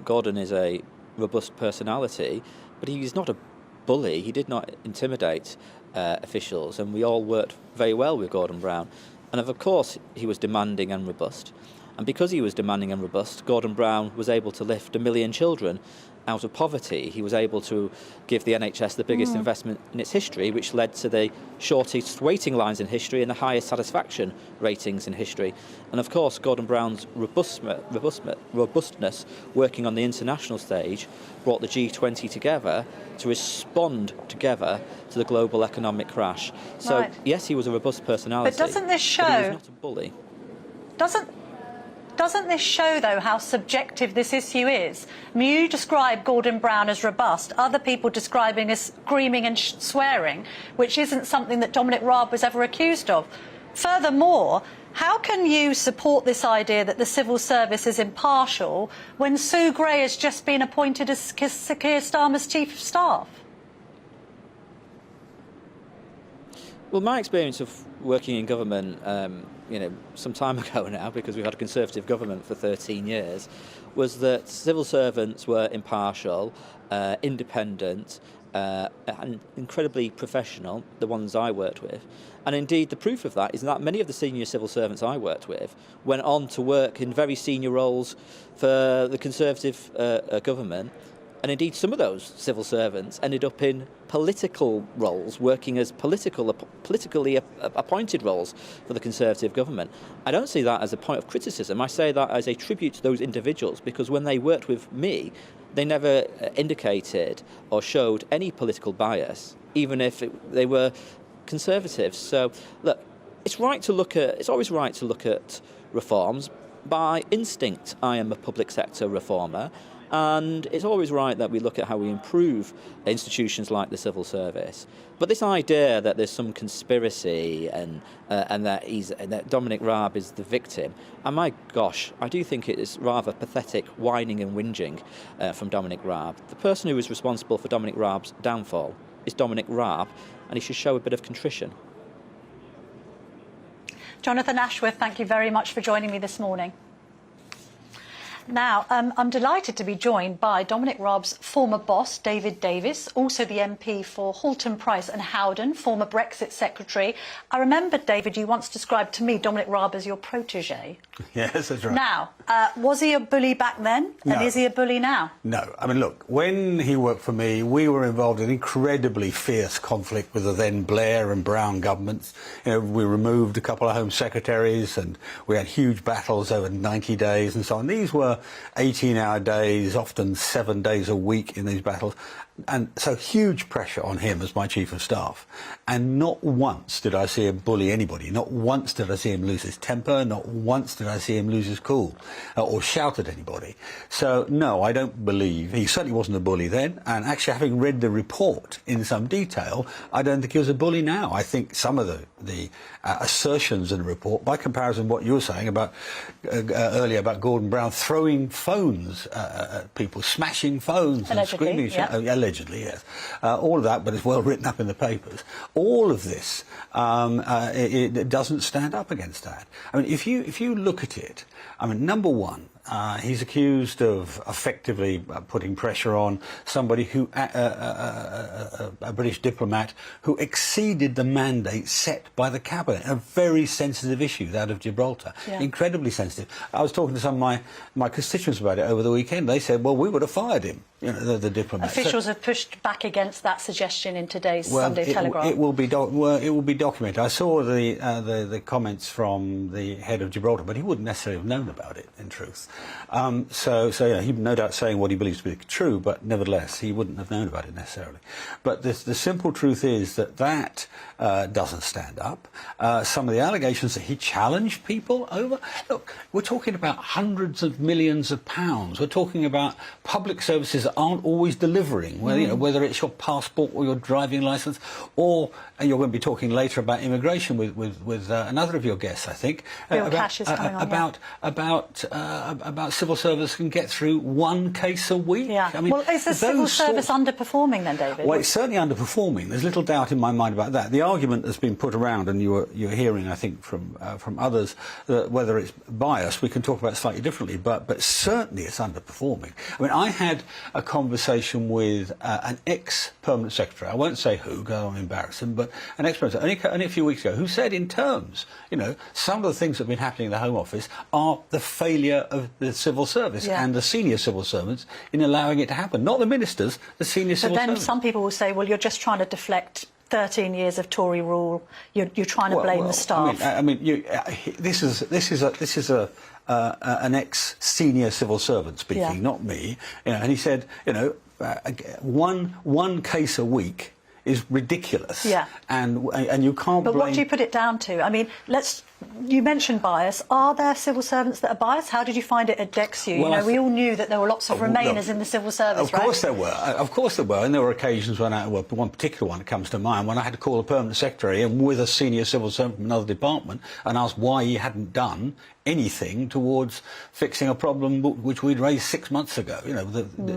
Gordon is a robust personality, but he's not a bully. He did not intimidate officials, and we all worked very well with Gordon Brown. And of course, he was demanding and robust. And because he was demanding and robust, Gordon Brown was able to lift 1 million children out of poverty. He was able to give the NHS the biggest investment in its history, which led to the shortest waiting lines in history and the highest satisfaction ratings in history. And of course, Gordon Brown's robustness working on the international stage brought the G20 together to respond together to the global economic crash. So, yes, he was a robust personality. But doesn't this show... But he was not a bully. Doesn't this show, though, how subjective this issue is? I mean, you describe Gordon Brown as robust, other people describing as screaming and swearing, which isn't something that Dominic Raab was ever accused of. Furthermore, how can you support this idea that the civil service is impartial when Sue Gray has just been appointed as Keir Starmer's Chief of Staff? Well, my experience of working in government some time ago now, because we've had a Conservative government for 13 years, was that civil servants were impartial, independent, and incredibly professional, the ones I worked with. And indeed, the proof of that is that many of the senior civil servants I worked with went on to work in very senior roles for the Conservative government. And indeed, some of those civil servants ended up in political roles, working as politically appointed roles for the Conservative government. I don't see that as a point of criticism. I say that as a tribute to those individuals, because when they worked with me, they never indicated or showed any political bias, even if they were Conservatives. So, look, it's always right to look at reforms. By instinct, I am a public sector reformer. And it's always right that we look at how we improve institutions like the civil service. But this idea that there's some conspiracy and that Dominic Raab is the victim, and my gosh, I do think it is rather pathetic whining and whinging from Dominic Raab. The person who is responsible for Dominic Raab's downfall is Dominic Raab, and he should show a bit of contrition. Jonathan Ashworth, thank you very much for joining me this morning. Now, I'm delighted to be joined by Dominic Raab's former boss, David Davis, also the MP for Halton, Price and Howden, former Brexit secretary. I remember, David, you once described to me Dominic Raab as your protégé. Yes, that's right. Now, was he a bully back then? No. And is he a bully now? No. I mean, look, when he worked for me, we were involved in incredibly fierce conflict with the then Blair and Brown governments. We removed a couple of Home Secretaries and we had huge battles over 90 days and so on. These were 18-hour days, often 7 days a week in these battles. And so huge pressure on him as my chief of staff. And not once did I see him bully anybody. Not once did I see him lose his temper. Not once did I see him lose his cool or shout at anybody. So, no, I don't believe. He certainly wasn't a bully then. And actually, having read the report in some detail, I don't think he was a bully now. I think some of the assertions in the report, by comparison what you were saying about earlier about Gordon Brown throwing phones at people, smashing phones and screaming. Allegedly, yes. All of that, but it's well written up in the papers. All of this, it doesn't stand up against that. I mean, if you look at it, I mean, number one, he's accused of effectively putting pressure on somebody who, a British diplomat, who exceeded the mandate set by the cabinet. A very sensitive issue, that of Gibraltar. Yeah. Incredibly sensitive. I was talking to some of my constituents about it over the weekend. They said, well, we would have fired him, the diplomat. Officials have pushed back against that suggestion in today's Sunday Telegraph. It will be documented. I saw the comments from the head of Gibraltar, but he wouldn't necessarily have known about it, in truth. So yeah, he's no doubt saying what he believes to be true, but nevertheless, he wouldn't have known about it necessarily. But the simple truth is that doesn't stand up. Some of the allegations that he challenged people over, look, we're talking about hundreds of millions of pounds. We're talking about public services that aren't always delivering, whether it's your passport or your driving licence, or you're going to be talking later about immigration with another of your guests, I think, about civil service can get through one case a week. Yeah. I mean, well, is the civil service underperforming then, David? Well, it's certainly underperforming. There's little doubt in my mind about that. The argument that's been put around, and you're hearing, I think, from others, whether it's biased, we can talk about it slightly differently, but certainly it's underperforming. I mean, I had a conversation with an ex-permanent secretary. I won't say who, because I don't embarrass him, but an ex-permanent secretary, only a few weeks ago, who said in terms, some of the things that have been happening in the Home Office are the failure of the civil service and the senior civil servants in allowing it to happen. Not the ministers, the senior civil servants. But then some people will say, well, you're just trying to deflect 13 years of Tory rule. You're trying to blame the staff. This is an ex-senior civil servant speaking, not me. And he said, one case a week is ridiculous. Yeah. And you can't blame... But what do you put it down to? I mean, you mentioned bias. Are there civil servants that are biased? How did you find it at DexU? Well, we all knew that there were lots of Remainers in the civil service, Of course there were. Of course there were. And there were occasions when one particular one that comes to mind, when I had to call a permanent secretary and with a senior civil servant from another department and ask why he hadn't done anything towards fixing a problem which we'd raised 6 months ago,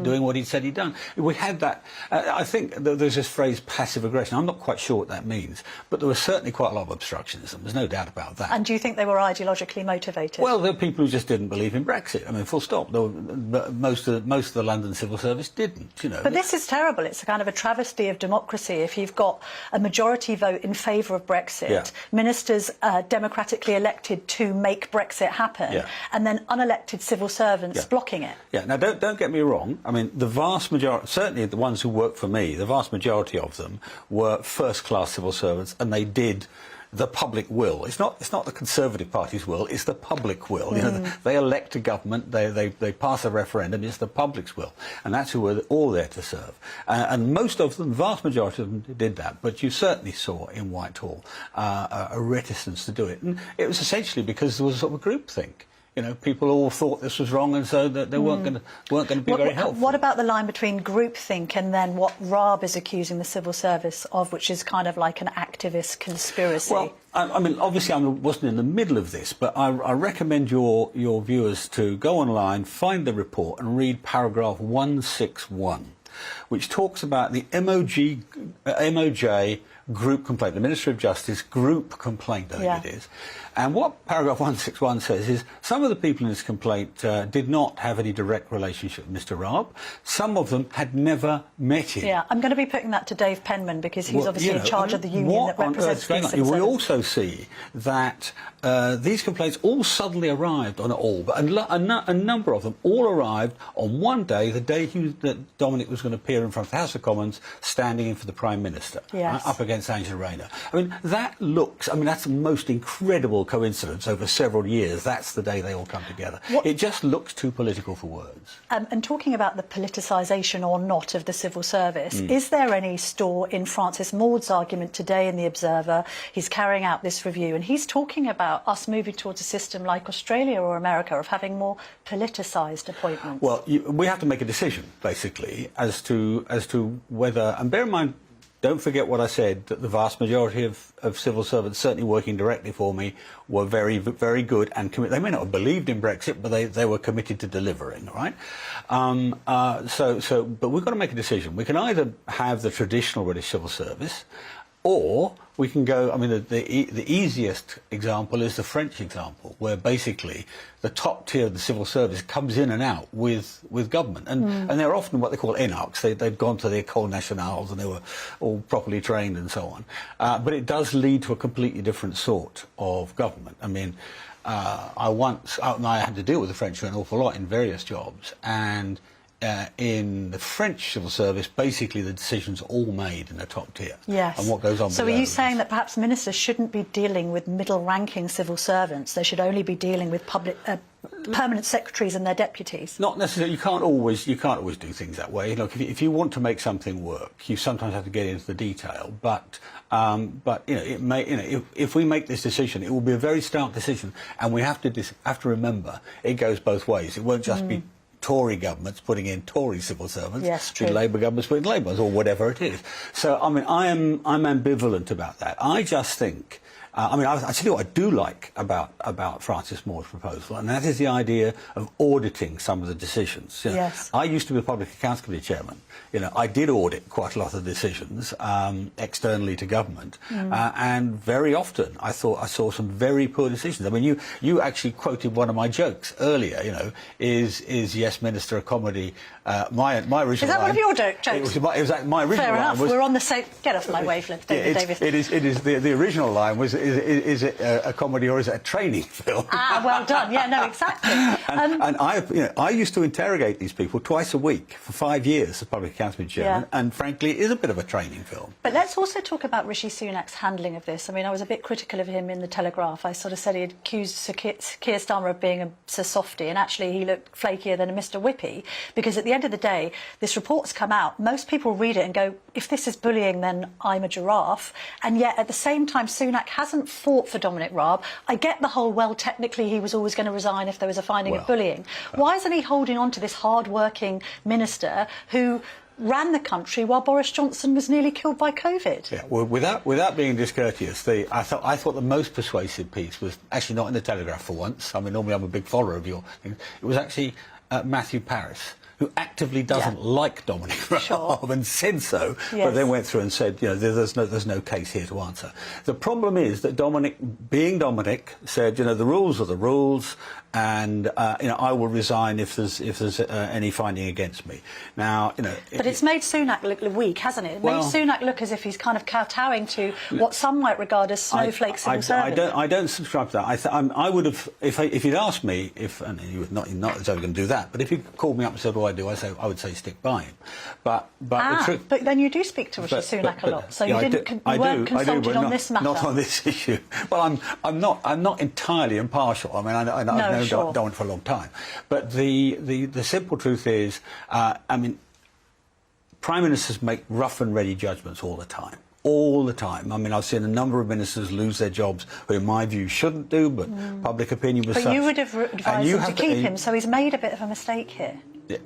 doing what he'd said he'd done. We had that. I think there's this phrase passive aggression. I'm not quite sure what that means, but there was certainly quite a lot of obstructionism. There's no doubt about that. And do you think they were ideologically motivated? Well, there are people who just didn't believe in Brexit. I mean, full stop. Most of the London civil service didn't, you know. But this is terrible. It's a kind of a travesty of democracy. If you've got a majority vote in favour of Brexit, ministers democratically elected to make Brexit happen, and then unelected civil servants blocking it. Yeah. Now, don't get me wrong. I mean, the vast majority, certainly the ones who work for me, the vast majority of them were first-class civil servants, and they did the public will. It's not the Conservative Party's will, it's the public will. You know, they elect a government, they pass a referendum, it's the public's will. And that's who we're all there to serve. And most of them, the vast majority of them did that. But you certainly saw in Whitehall a reticence to do it. And it was essentially because there was sort of a groupthink. You know, people all thought this was wrong, and so that they weren't going to be very helpful. What about the line between groupthink and then what Raab is accusing the civil service of, which is kind of like an activist conspiracy? Well, I mean, obviously I wasn't in the middle of this, but I recommend your viewers to go online, find the report, and read paragraph 161, which talks about the MOJ group complaint, the Minister of Justice group complaint, I think it is. And what paragraph 161 says is some of the people in this complaint did not have any direct relationship with Mr. Raab. Some of them had never met him. Yeah, I'm going to be putting that to Dave Penman because he's obviously in charge of the union that represents these civil We servants. also see that these complaints all suddenly arrived on a number of them all arrived on one day, the day that Dominic was going to appear in front of the House of Commons, standing in for the Prime Minister, up against Angela Rayner. I mean, that's the most incredible coincidence over several years. That's the day they all come together. It just looks too political for words. And talking about the politicisation or not of the civil service, is there any store in Francis Maud's argument today in The Observer? He's carrying out this review and he's talking about us moving towards a system like Australia or America of having more politicised appointments. Well, we have to make a decision, basically, as to whether, and bear in mind, don't forget what I said, that the vast majority of civil servants, certainly working directly for me, were very, very good and committed. They may not have believed in Brexit, but they were committed to delivering, right? But we've got to make a decision. We can either have the traditional British civil service, or we can go, I mean, the easiest example is the French example, where basically the top tier of the civil service comes in and out with government. And they're often what they call énarques. They'd gone to the École Nationale and they were all properly trained and so on. But it does lead to a completely different sort of government. I mean, I had to deal with the French an awful lot in various jobs, and in the French civil service, basically the decisions are all made in the top tier. Yes. And what goes on So below are you saying that perhaps ministers shouldn't be dealing with middle-ranking civil servants? They should only be dealing with public permanent secretaries and their deputies? Not necessarily. You can't always do things that way. Look, if you want to make something work, you sometimes have to get into the detail. But you know, it may. You know, if we make this decision, it will be a very stark decision, and we have to remember it goes both ways. It won't just be Tory governments putting in Tory civil servants, Labour governments putting Labour ones, or whatever it is. So, I mean, I'm ambivalent about that. I just think, I tell you what I do like about Francis Moore's proposal, and that is the idea of auditing some of the decisions. You know, yes. I used to be the Public Accounts Committee chairman. You know, I did audit quite a lot of decisions externally to government, and very often I thought I saw some very poor decisions. I mean, you actually quoted one of my jokes earlier. You know, is yes, Minister of Comedy. My original. Is that line, one of your jokes? It was my original Fair line enough. was, We're on the same. Get off my wavelength, David Davis. It is. The original line was, is it a comedy or is it a training film? Well done. Yeah, no, exactly. And I used to interrogate these people twice a week for 5 years as Public Accounts Committee chairman, and frankly, it is a bit of a training film. But let's also talk about Rishi Sunak's handling of this. I mean, I was a bit critical of him in the Telegraph. I sort of said he had accused Sir Keir Starmer of being a Sir Softy, and actually he looked flakier than a Mr Whippy, because at the end of the day, this report's come out. Most people read it and go, if this is bullying, then I'm a giraffe. And yet, at the same time, Sunak hasn't fought for Dominic Raab. I get the whole, well, technically he was always going to resign if there was a finding of bullying. Why isn't he holding on to this hard-working minister who ran the country while Boris Johnson was nearly killed by COVID? Yeah, well, without being discourteous, I thought the most persuasive piece was actually not in the Telegraph for once. I mean, normally I'm a big follower of your thing. It was actually Matthew Parris, who actively doesn't like Dominic Raab and said so, Yes. but then went through and said, you know, there's no case here to answer. The problem is that Dominic, being Dominic, said, you know, the rules are the rules, and you know, I will resign if there's any finding against me. Now, you know, but it's made Sunak look weak, hasn't it? It Well, made Sunak look as if he's kind of kowtowing to what some might regard as snowflake civil servant. I don't subscribe to that. I would have, if you'd asked me, and you would not exactly going to do that, but if you called me up and said, "What do I do?" I would say stick by him. But the but then you do speak to Rishi Sunak a lot, so yeah, you weren't consulted on this matter. Not on this issue. Well, I'm not entirely impartial. I mean, I've known Dominic for a long time, but the simple truth is, I mean, prime ministers make rough and ready judgments all the time. All the time. I mean, I've seen a number of ministers lose their jobs who, in my view, shouldn't do, but public opinion was such. But you would have advised him to keep him, so he's made a bit of a mistake here.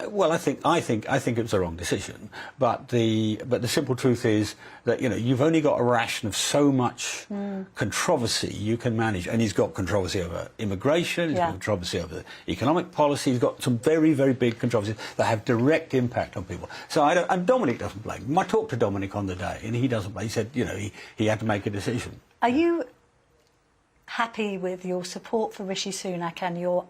Well, I think it was the wrong decision, but the simple truth is that, you know, you've only got a ration of so much controversy you can manage, and he's got controversy over immigration, he's got controversy over economic policy, he's got some very, very big controversies that have direct impact on people. So and Dominic doesn't blame him. I talked to Dominic on the day, and he doesn't blame. He said, you know, he had to make a decision. Are you happy with your support for Rishi Sunak and your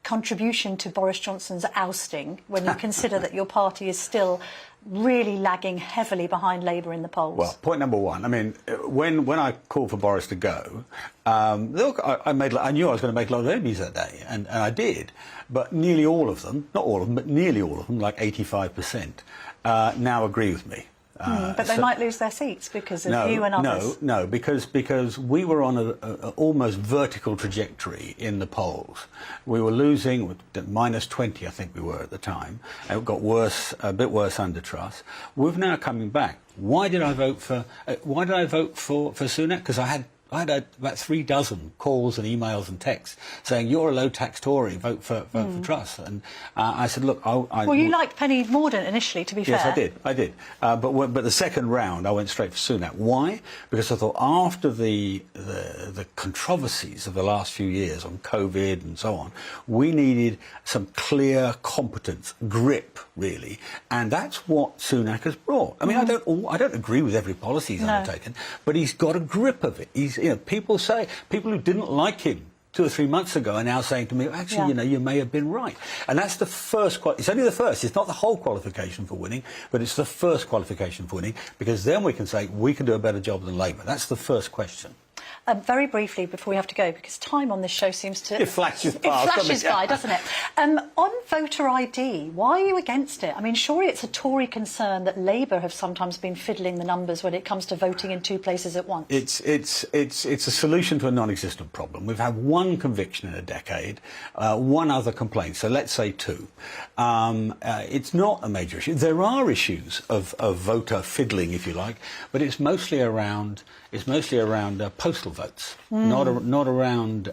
contribution to Boris Johnson's ousting when you consider that your party is still really lagging heavily behind Labour in the polls? Well, point number one, I mean, when I called for Boris to go, look, I knew I was going to make a lot of enemies that day, and I did, but nearly all of them, not all of them, but nearly all of them, like 85%, now agree with me. But they might lose their seats because of you and others. No, because we were on an almost vertical trajectory in the polls. We were losing minus 20, I think we were at the time. And it got worse, a bit worse under Truss. We're now coming back. Why did I vote for Sunak? Because I had about 36 calls and emails and texts saying, you're a low-tax Tory, vote for Truss. And I said, look, well, you liked Penny Mordaunt initially, to be fair. Yes, I did. But the second round, I went straight for Sunak. Why? Because I thought after the controversies of the last few years on COVID and so on, we needed some clear competence, grip, really. And that's what Sunak has brought. I mean, I don't agree with every policy he's undertaken, but he's got a grip of it. You know, people who didn't like him 2 or 3 months ago are now saying to me, actually, you know, you may have been right. And that's the first, it's only the first, it's not the whole qualification for winning, but it's the first qualification for winning, because then we can say we can do a better job than Labour. That's the first question. Very briefly, before we have to go, because time on this show seems to... It flashes by, doesn't it? On voter ID, why are you against it? I mean, surely it's a Tory concern that Labour have sometimes been fiddling the numbers when it comes to voting in 2 places at once. It's a solution to a non-existent problem. We've had one conviction in a decade, one other complaint, so let's say 2. It's not a major issue. There are issues of voter fiddling, if you like, but it's mostly around postal votes, not around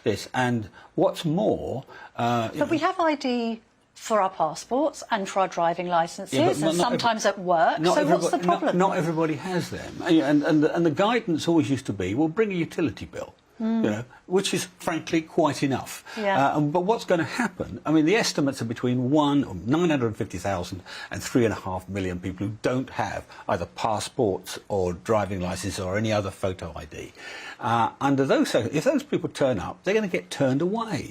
this. And what's more, but we have ID for our passports and for our driving licences, and sometimes at work. So what's the problem? Not everybody has them, and the guidance always used to be, well, bring a utility bill. You know, which is frankly quite enough. But what's going to happen? I mean, the estimates are between 950,000 and 3.5 million people who don't have either passports or driving licenses or any other photo ID. Under those, if those people turn up, they're going to get turned away,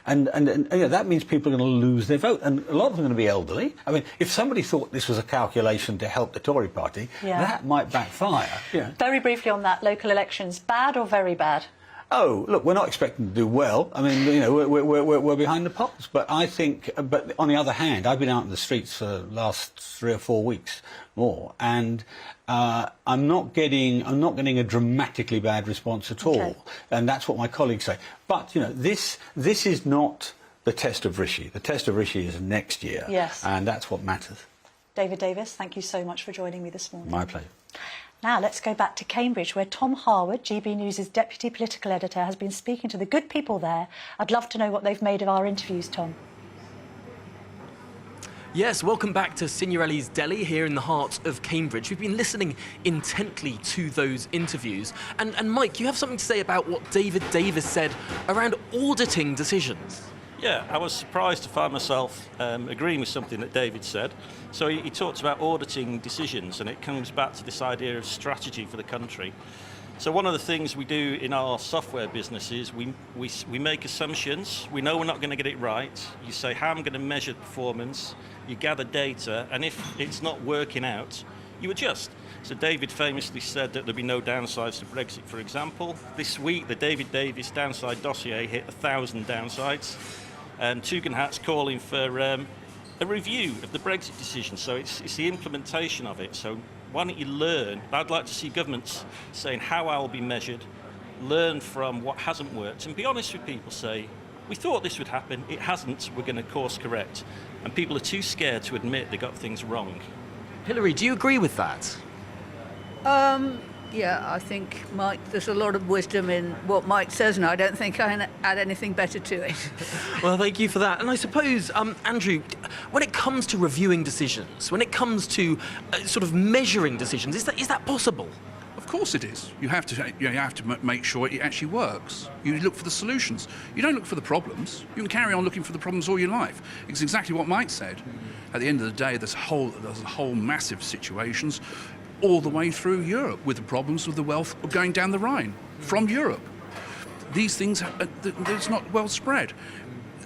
and you know, that means people are going to lose their vote, and a lot of them are going to be elderly. I mean, if somebody thought this was a calculation to help the Tory party, that might backfire. Very briefly on that, local elections, bad or very bad? Oh, look, we're not expecting to do well. I mean, you know, we're behind the polls. But I think, but on the other hand, I've been out in the streets for the last 3 or 4 weeks more, and I'm not getting a dramatically bad response at all. And that's what my colleagues say. But you know, this is not the test of Rishi. The test of Rishi is next year. Yes. And that's what matters. David Davis, thank you so much for joining me this morning. My pleasure. Now let's go back to Cambridge, where Tom Harwood, GB News' deputy political editor, has been speaking to the good people there. I'd love to know what they've made of our interviews, Tom. Yes, welcome back to Signorelli's Deli here in the heart of Cambridge. We've been listening intently to those interviews. And Mike, you have something to say about what David Davis said around auditing decisions. Yeah, I was surprised to find myself agreeing with something that David said. So he talked about auditing decisions, and it comes back to this idea of strategy for the country. So one of the things we do in our software business is we make assumptions. We know we're not going to get it right. You say, how am I going to measure performance? You gather data, and if it's not working out, you adjust. So David famously said that there'd be no downsides to Brexit, for example. This week, the David Davis downside dossier hit 1,000 downsides, and Tugendhat's calling for a review of the Brexit decision. So it's the implementation of it. So why don't you learn? I'd like to see governments saying how I'll be measured, learn from what hasn't worked, and be honest with people. Say, we thought this would happen, it hasn't, we're going to course correct. And people are too scared to admit they got things wrong. Hilary, do you agree with that? Yeah, I think, Mike, there's a lot of wisdom in what Mike says, and I don't think I can add anything better to it. Well, thank you for that. And I suppose, Andrew, when it comes to reviewing decisions, when it comes to sort of measuring decisions, is that possible? Of course it is. You have to make sure it actually works. You look for the solutions. You don't look for the problems. You can carry on looking for the problems all your life. It's exactly what Mike said. At the end of the day, there's a whole massive situations all the way through Europe with the problems with the wealth going down the Rhine from Europe. These things, it's not well spread.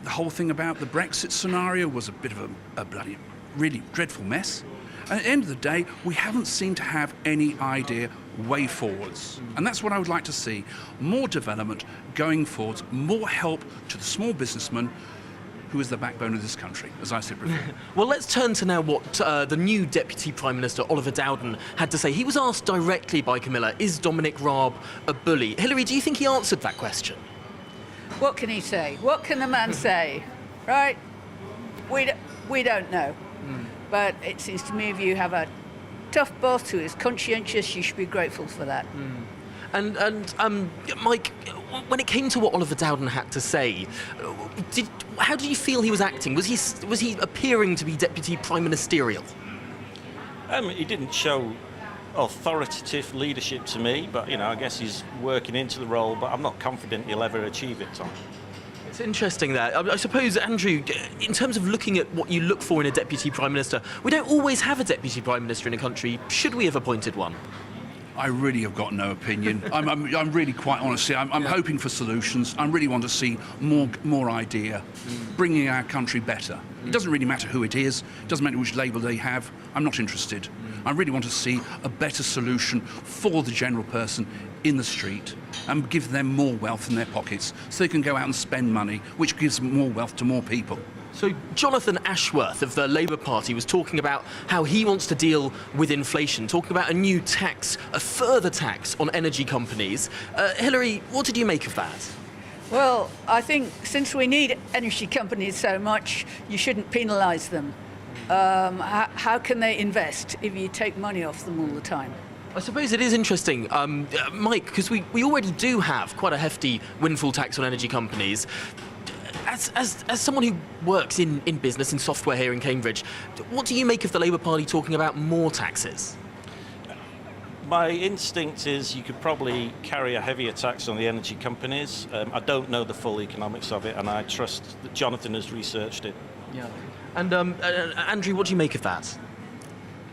The whole thing about the Brexit scenario was a bit of a bloody, really dreadful mess. And at the end of the day, we haven't seemed to have any idea way forwards. And that's what I would like to see. More development going forwards, more help to the small businessman who is the backbone of this country, as I said before. Well, let's turn to now what the new Deputy Prime Minister, Oliver Dowden, had to say. He was asked directly by Camilla, is Dominic Raab a bully? Hilary, do you think he answered that question? What can he say? What can the man say? Right? We don't know. But it seems to me if you have a tough boss who is conscientious, you should be grateful for that. And Mike, when it came to what Oliver Dowden had to say, how did you feel he was acting? Was he appearing to be Deputy Prime Ministerial? He didn't show authoritative leadership to me, but I guess he's working into the role. But I'm not confident he'll ever achieve it, Tom. It's interesting that. I suppose, Andrew, in terms of looking at what you look for in a Deputy Prime Minister, we don't always have a Deputy Prime Minister in a country. Should we have appointed one? I really have got no opinion. I'm really quite honestly, I'm hoping for solutions. I really want to see more idea, bringing our country better. It doesn't really matter who it is, it doesn't matter which label they have. I'm not interested. I really want to see a better solution for the general person in the street and give them more wealth in their pockets so they can go out and spend money, which gives more wealth to more people. So Jonathan Ashworth of the Labour Party was talking about how he wants to deal with inflation, talking about a new tax, a further tax on energy companies. Hilary, what did you make of that? Well, I think since we need energy companies so much, you shouldn't penalise them. How can they invest if you take money off them all the time? I suppose it is interesting, Mike, because we already do have quite a hefty windfall tax on energy companies. As someone who works in business, in software here in Cambridge, what do you make of the Labour Party talking about more taxes? My instinct is you could probably carry a heavier tax on the energy companies. I don't know the full economics of it, and I trust that Jonathan has researched it. Yeah. And Andrew, what do you make of that?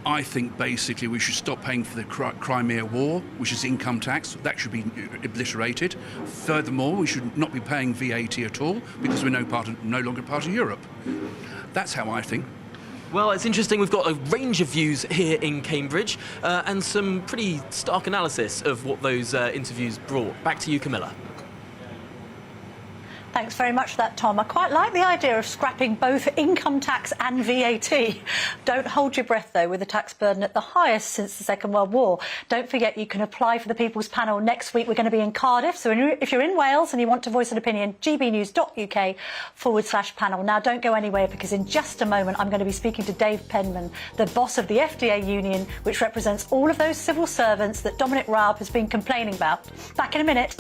I think basically we should stop paying for the Crimea War, which is income tax. That should be obliterated. Furthermore, we should not be paying VAT at all because we're no longer part of Europe. That's how I think. Well, it's interesting. We've got a range of views here in Cambridge and some pretty stark analysis of what those interviews brought. Back to you, Camilla. Thanks very much for that, Tom. I quite like the idea of scrapping both income tax and VAT. Don't hold your breath, though, with the tax burden at the highest since the Second World War. Don't forget you can apply for the People's Panel next week. We're going to be in Cardiff, so if you're in Wales and you want to voice an opinion, gbnews.uk/panel. Now, don't go anywhere, because in just a moment I'm going to be speaking to Dave Penman, the boss of the FDA union, which represents all of those civil servants that Dominic Raab has been complaining about. Back in a minute.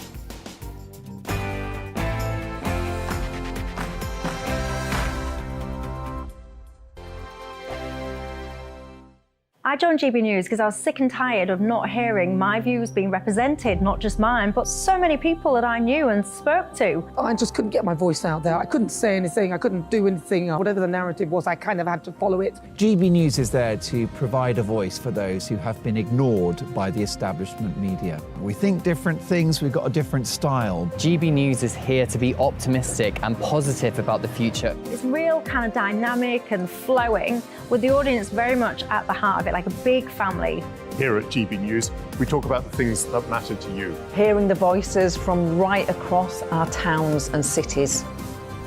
I joined GB News because I was sick and tired of not hearing my views being represented, not just mine, but so many people that I knew and spoke to. I just couldn't get my voice out there. I couldn't say anything, I couldn't do anything. Whatever the narrative was, I kind of had to follow it. GB News is there to provide a voice for those who have been ignored by the establishment media. We think different things, we've got a different style. GB News is here to be optimistic and positive about the future. It's real kind of dynamic and flowing, with the audience very much at the heart of it, like a big family. Here at GB News, we talk about the things that matter to you. Hearing the voices from right across our towns and cities,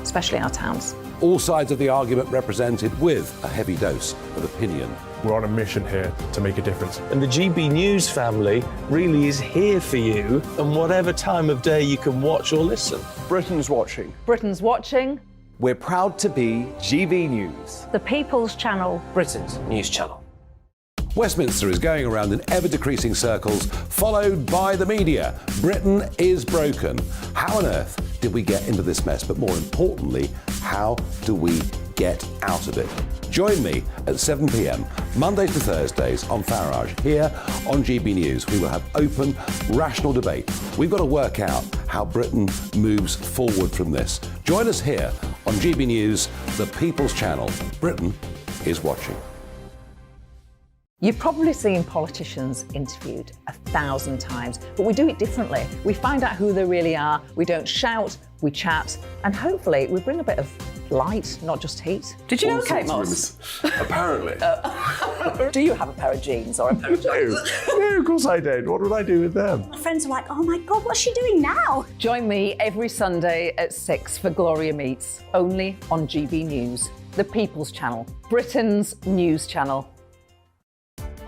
especially our towns. All sides of the argument represented with a heavy dose of opinion. We're on a mission here to make a difference. And the GB News family really is here for you, and whatever time of day you can watch or listen. Britain's watching. Britain's watching. We're proud to be GB News. The People's Channel. Britain's news channel. Westminster is going around in ever-decreasing circles, followed by the media. Britain is broken. How on earth did we get into this mess? But more importantly, how do we get out of it? Join me at 7 p.m, Mondays to Thursdays on Farage, here on GB News. We will have open, rational debate. We've got to work out how Britain moves forward from this. Join us here on GB News, the People's Channel. Britain is watching. You've probably seen politicians interviewed 1,000 times, but we do it differently. We find out who they really are, we don't shout, we chat, and hopefully we bring a bit of light, not just heat. Did you know Kate Moss? Apparently. Do you have a pair of jeans or a pair of jeans? No, of course I don't. What would I do with them? My friends are like, oh my God, what's she doing now? Join me every Sunday at 6 for Gloria Meets, only on GB News, the People's Channel, Britain's news channel.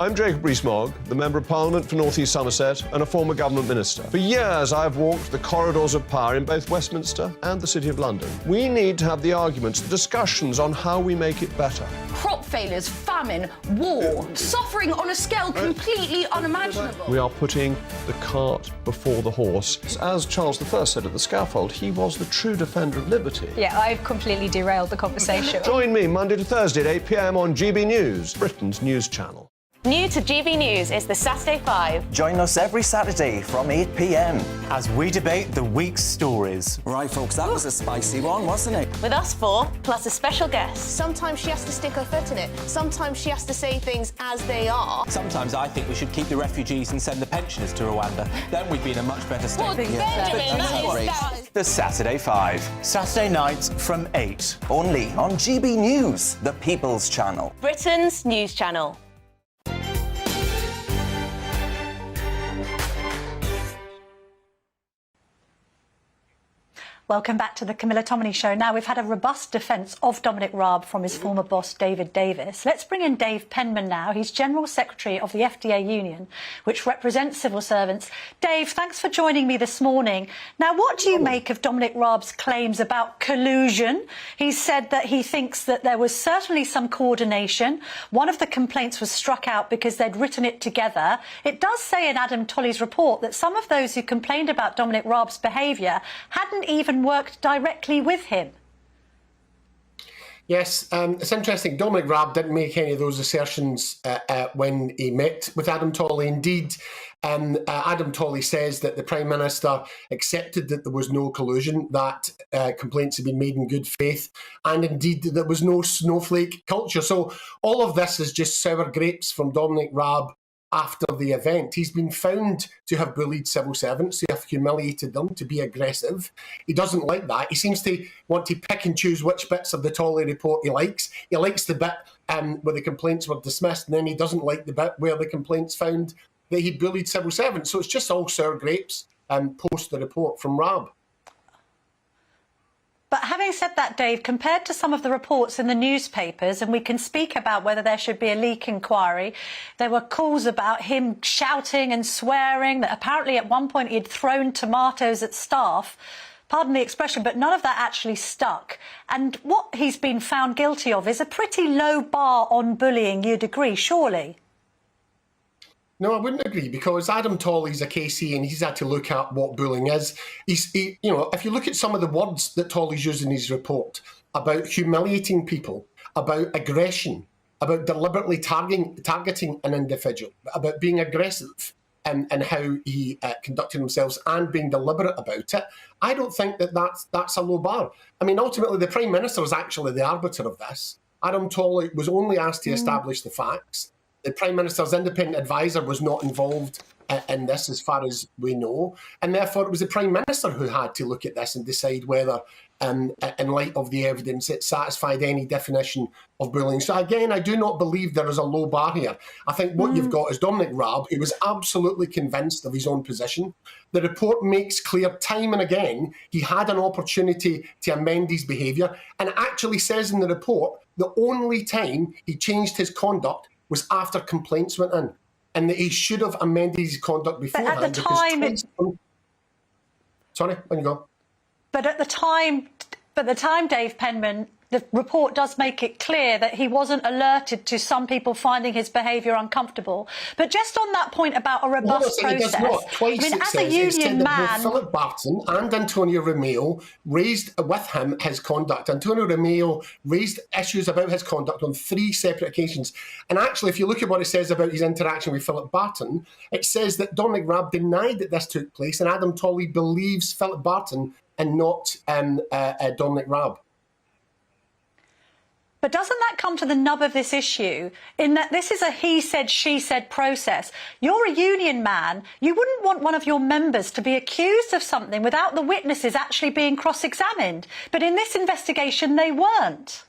I'm Jacob Rees-Mogg, the Member of Parliament for North East Somerset and a former government minister. For years, I've walked the corridors of power in both Westminster and the City of London. We need to have the arguments, the discussions on how we make it better. Crop failures, famine, war, suffering on a scale completely unimaginable. We are putting the cart before the horse. As Charles I said at the scaffold, he was the true defender of liberty. Yeah, I've completely derailed the conversation. Join me Monday to Thursday at 8 p.m. on GB News, Britain's news channel. New to GB News is the Saturday 5. Join us every Saturday from 8 p.m. as we debate the week's stories. Right, folks, that was a spicy one, wasn't it? With us four, plus a special guest. Sometimes she has to stick her foot in it. Sometimes she has to say things as they are. Sometimes I think we should keep the refugees and send the pensioners to Rwanda. Then we'd be in a much better state. Well, Benjamin, that is... The Saturday 5. Saturday nights from 8. Only on GB News, the People's Channel. Britain's news channel. Welcome back to the Camilla Tominey Show. Now, we've had a robust defence of Dominic Raab from his former boss, David Davis. Let's bring in Dave Penman now. He's General Secretary of the FDA Union, which represents civil servants. Dave, thanks for joining me this morning. Now, what do you make of Dominic Raab's claims about collusion? He said that he thinks that there was certainly some coordination. One of the complaints was struck out because they'd written it together. It does say in Adam Tolley's report that some of those who complained about Dominic Raab's behaviour hadn't even worked directly with him. Yes, it's interesting. Dominic Raab didn't make any of those assertions when he met with Adam Tolley. Indeed, Adam Tolley says that the Prime Minister accepted that there was no collusion, that complaints had been made in good faith, and indeed that there was no snowflake culture. So all of this is just sour grapes from Dominic Raab after the event. He's been found to have bullied civil servants, to have humiliated them, to be aggressive. He doesn't like that. He seems to want to pick and choose which bits of the Tolley report he likes. He likes the bit where the complaints were dismissed, and then he doesn't like the bit where the complaints found that he bullied civil servants. So it's just all sour grapes post the report from Raab. But having said that, Dave, compared to some of the reports in the newspapers, and we can speak about whether there should be a leak inquiry, there were calls about him shouting and swearing, that apparently at one point he'd thrown tomatoes at staff. Pardon the expression, but none of that actually stuck. And what he's been found guilty of is a pretty low bar on bullying, you'd agree, surely? No, I wouldn't agree, because Adam Tolley's a KC and he's had to look at what bullying is. You know, if you look at some of the words that Tolley's used in his report about humiliating people, about aggression, about deliberately targeting an individual, about being aggressive and how he conducted himself and being deliberate about it, I don't think that's a low bar. I mean, ultimately, the Prime Minister was actually the arbiter of this. Adam Tolley was only asked to establish the facts. The Prime Minister's independent advisor was not involved in this, as far as we know, and therefore it was the Prime Minister who had to look at this and decide whether, in light of the evidence, it satisfied any definition of bullying. So again, I do not believe there is a low bar here. I think what you've got is Dominic Raab, who was absolutely convinced of his own position. The report makes clear time and again he had an opportunity to amend his behaviour, and actually says in the report the only time he changed his conduct was after complaints went in, and that he should have amended his conduct beforehand. But at the time, sorry, when you go. But at the time, Dave Penman, the report does make it clear that he wasn't alerted to some people finding his behaviour uncomfortable. But just on that point about a robust process, Twice I mean, it as says, a union it said that man, both Philip Barton and Antonio Romeo raised with him his conduct. Antonio Romeo raised issues about his conduct on 3 separate occasions. And actually, if you look at what it says about his interaction with Philip Barton, it says that Dominic Raab denied that this took place, and Adam Tolley believes Philip Barton and not Dominic Raab. but doesn't that come to the nub of this issue, in that this is a he said, she said process? You're a union man. You wouldn't want one of your members to be accused of something without the witnesses actually being cross-examined. But in this investigation, they weren't.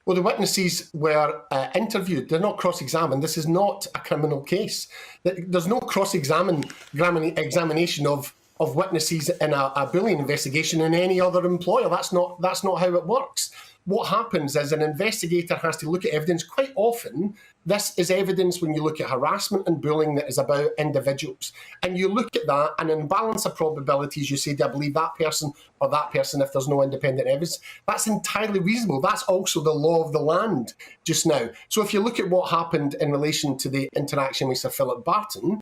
Well, the witnesses were interviewed. They're not cross-examined. This is not a criminal case. There's no cross-examination of witnesses in a bullying investigation in any other employer. That's not how it works. What happens is an investigator has to look at evidence. Quite often, this is evidence when you look at harassment and bullying that is about individuals. And you look at that, and in balance of probabilities, you say, do I believe that person or that person if there's no independent evidence? That's entirely reasonable. That's also the law of the land just now. So if you look at what happened in relation to the interaction with Sir Philip Barton,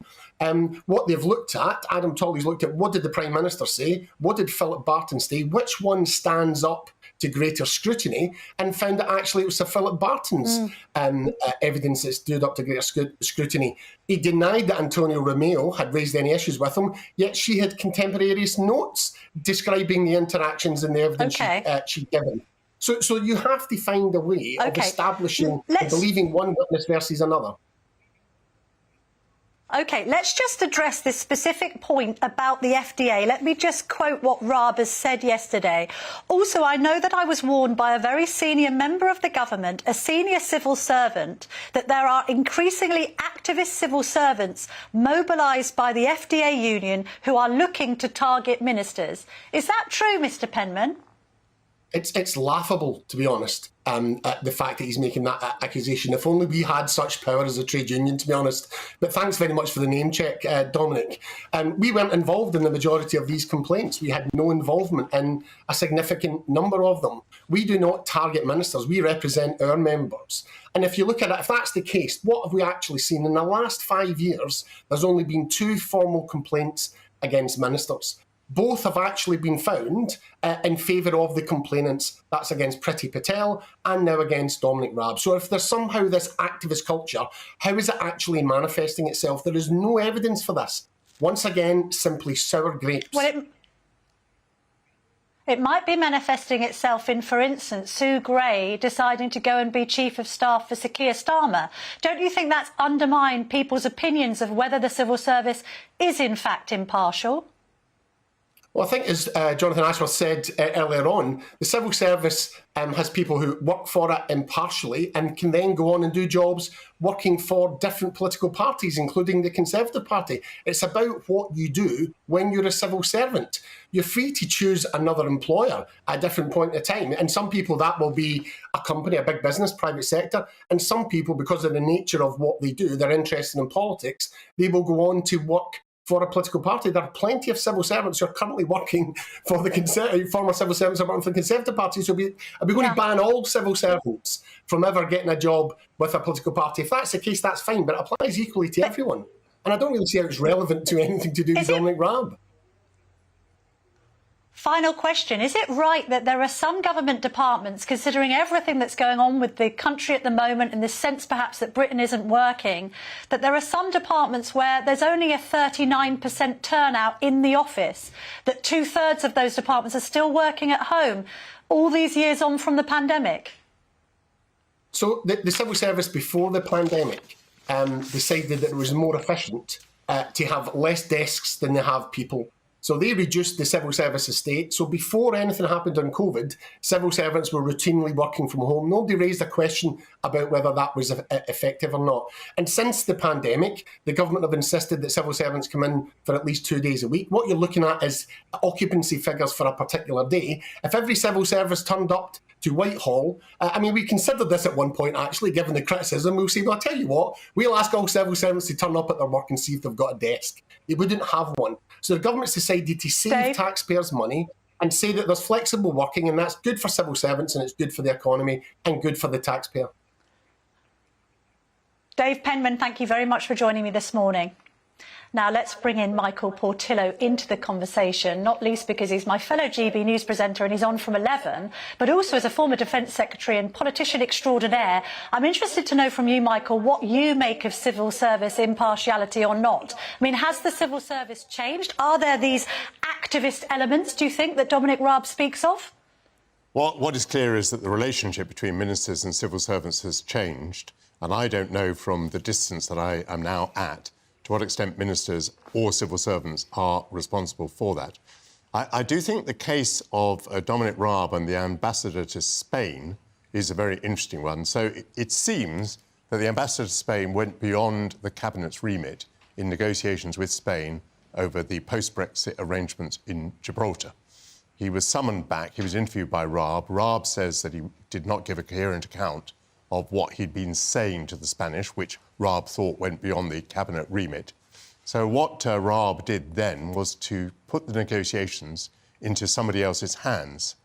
what they've looked at, Adam Tolley's looked at, what did the Prime Minister say? What did Philip Barton say? Which one stands up to greater scrutiny, and found that actually it was Sir Philip Barton's evidence that stood up to greater scrutiny. He denied that Antonio Romeo had raised any issues with him, yet she had contemporaneous notes describing the interactions and the evidence she'd given. So you have to find a way of establishing and believing one witness versus another. OK, let's just address this specific point about the FDA. Let me just quote what Raab has said yesterday. Also, I know that I was warned by a very senior member of the government, a senior civil servant, that there are increasingly activist civil servants mobilised by the FDA union who are looking to target ministers. Is that true, Mr Penman? It's laughable, to be honest, the fact that he's making that accusation. If only we had such power as a trade union, to be honest. But thanks very much for the name check, Dominic. We weren't involved in the majority of these complaints. We had no involvement in a significant number of them. We do not target ministers. We represent our members. And if you look at it, if that's the case, what have we actually seen? In the last 5 years, there's only been 2 formal complaints against ministers. Both have actually been found in favour of the complainants. That's against Priti Patel and now against Dominic Raab. So if there's somehow this activist culture, how is it actually manifesting itself? There is no evidence for this. Once again, simply sour grapes. Well, it might be manifesting itself in, for instance, Sue Gray deciding to go and be Chief of Staff for Sir Keir Starmer. Don't you think that's undermined people's opinions of whether the civil service is in fact impartial? Well, I think, as Jonathan Ashworth said earlier on, the civil service has people who work for it impartially and can then go on and do jobs working for different political parties, including the Conservative Party. It's about what you do when you're a civil servant. You're free to choose another employer at a different point in time. And some people, that will be a company, a big business, private sector. And some people, because of the nature of what they do, they're interested in politics, they will go on to work for a political party. There are plenty of civil servants who are currently working for the former civil servants who are working for the Conservative Party. So are we going to ban all civil servants from ever getting a job with a political party? If that's the case, that's fine, but it applies equally to everyone. And I don't really see how it's relevant to anything to do with Dominic Raab. Final question. Is it right that there are some government departments, considering everything that's going on with the country at the moment and the sense perhaps that Britain isn't working, that there are some departments where there's only a 39% turnout in the office, that 2/3 of those departments are still working at home all these years on from the pandemic? So the civil service before the pandemic decided that it was more efficient to have less desks than they have people. So they reduced the civil service estate. So before anything happened on COVID, civil servants were routinely working from home. Nobody raised a question about whether that was effective or not. And since the pandemic, the government have insisted that civil servants come in for at least 2 days a week. What you're looking at is occupancy figures for a particular day. If every civil service turned up to Whitehall, we considered this at one point, actually, given the criticism. We'll say, well, I'll tell you what, we'll ask all civil servants to turn up at their work and see if they've got a desk. They wouldn't have one. So the government's decided to save taxpayers' money and say that there's flexible working, and that's good for civil servants and it's good for the economy and good for the taxpayer. Dave Penman, thank you very much for joining me this morning. Now let's bring in Michael Portillo into the conversation, not least because he's my fellow GB News presenter and he's on from 11, but also as a former Defence Secretary and politician extraordinaire. I'm interested to know from you, Michael, what you make of civil service impartiality or not. I mean, has the civil service changed? Are there these activist elements, do you think, that Dominic Raab speaks of? What is clear is that the relationship between ministers and civil servants has changed, and I don't know from the distance that I am now at to what extent ministers or civil servants are responsible for that. I do think the case of Dominic Raab and the ambassador to Spain is a very interesting one. So it seems that the ambassador to Spain went beyond the cabinet's remit in negotiations with Spain over the post-Brexit arrangements in Gibraltar. He was summoned back. He was interviewed by Raab. Raab says that he did not give a coherent account of what he'd been saying to the Spanish, which Raab thought went beyond the cabinet remit. So what Raab did then was to put the negotiations into somebody else's hands.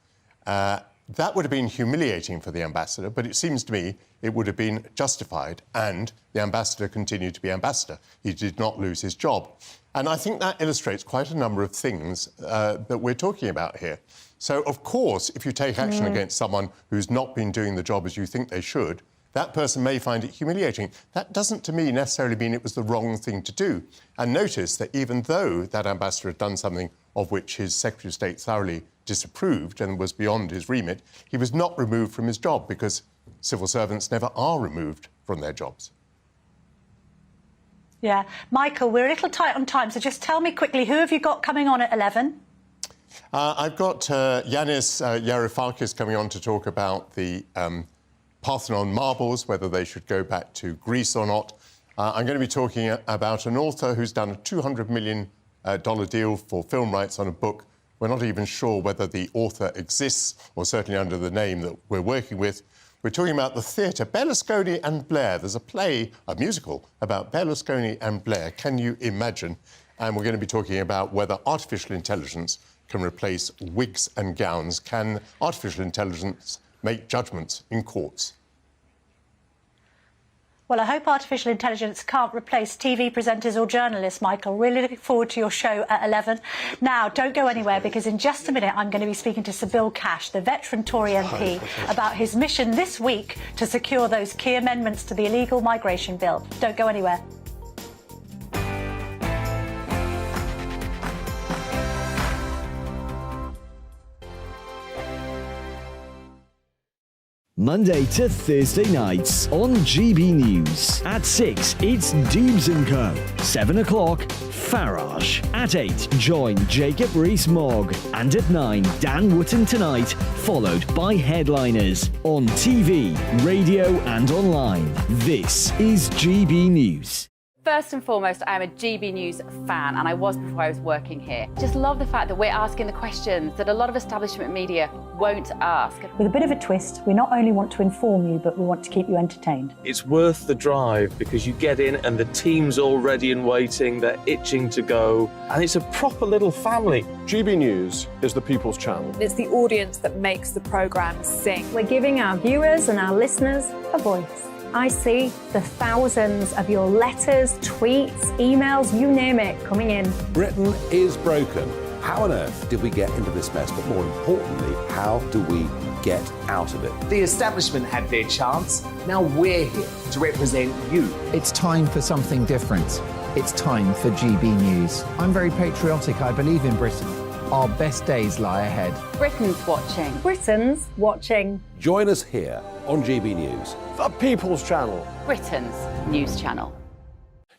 That would have been humiliating for the ambassador, but it seems to me it would have been justified, and the ambassador continued to be ambassador. He did not lose his job. And I think that illustrates quite a number of things that we're talking about here. So, of course, if you take action against someone who's not been doing the job as you think they should, that person may find it humiliating. That doesn't, to me, necessarily mean it was the wrong thing to do. And notice that even though that ambassador had done something of which his Secretary of State thoroughly disapproved and was beyond his remit, he was not removed from his job, because civil servants never are removed from their jobs. Yeah. Michael, we're a little tight on time, so just tell me quickly, who have you got coming on at 11? I've got Yanis Varoufakis coming on to talk about the Parthenon marbles, whether they should go back to Greece or not. I'm going to be talking about an author who's done a $200 million deal for film rights on a book. We're not even sure whether the author exists, or certainly under the name that we're working with. We're talking about the theatre, Berlusconi and Blair. There's a play, a musical, about Berlusconi and Blair. Can you imagine? And we're going to be talking about whether artificial intelligence can replace wigs and gowns. Can artificial intelligence make judgments in courts? Well, I hope artificial intelligence can't replace TV presenters or journalists, Michael. Really looking forward to your show at 11. Now, don't go anywhere, because in just a minute I'm going to be speaking to Sir Bill Cash, the veteran Tory MP, about his mission this week to secure those key amendments to the illegal migration bill. Don't go anywhere. Monday to Thursday nights on GB News. At 6, it's Dubes & Co. 7 o'clock, Farage. At 8, join Jacob Rees-Mogg. And at 9, Dan Wootton Tonight, followed by Headliners. On TV, radio and online. This is GB News. First and foremost, I am a GB News fan, and I was before I was working here. Just love the fact that we're asking the questions that a lot of establishment media won't ask. With a bit of a twist, we not only want to inform you, but we want to keep you entertained. It's worth the drive, because you get in and the team's all ready and waiting, they're itching to go, and it's a proper little family. GB News is the people's channel. It's the audience that makes the programme sing. We're giving our viewers and our listeners a voice. I see the thousands of your letters, tweets, emails, you name it, coming in. Britain is broken. How on earth did we get into this mess? But more importantly, how do we get out of it? The establishment had their chance. Now we're here to represent you. It's time for something different. It's time for GB News. I'm very patriotic. I believe in Britain. Our best days lie ahead. Britain's watching. Britain's watching. Join us here on GB News. The People's Channel. Britain's news channel.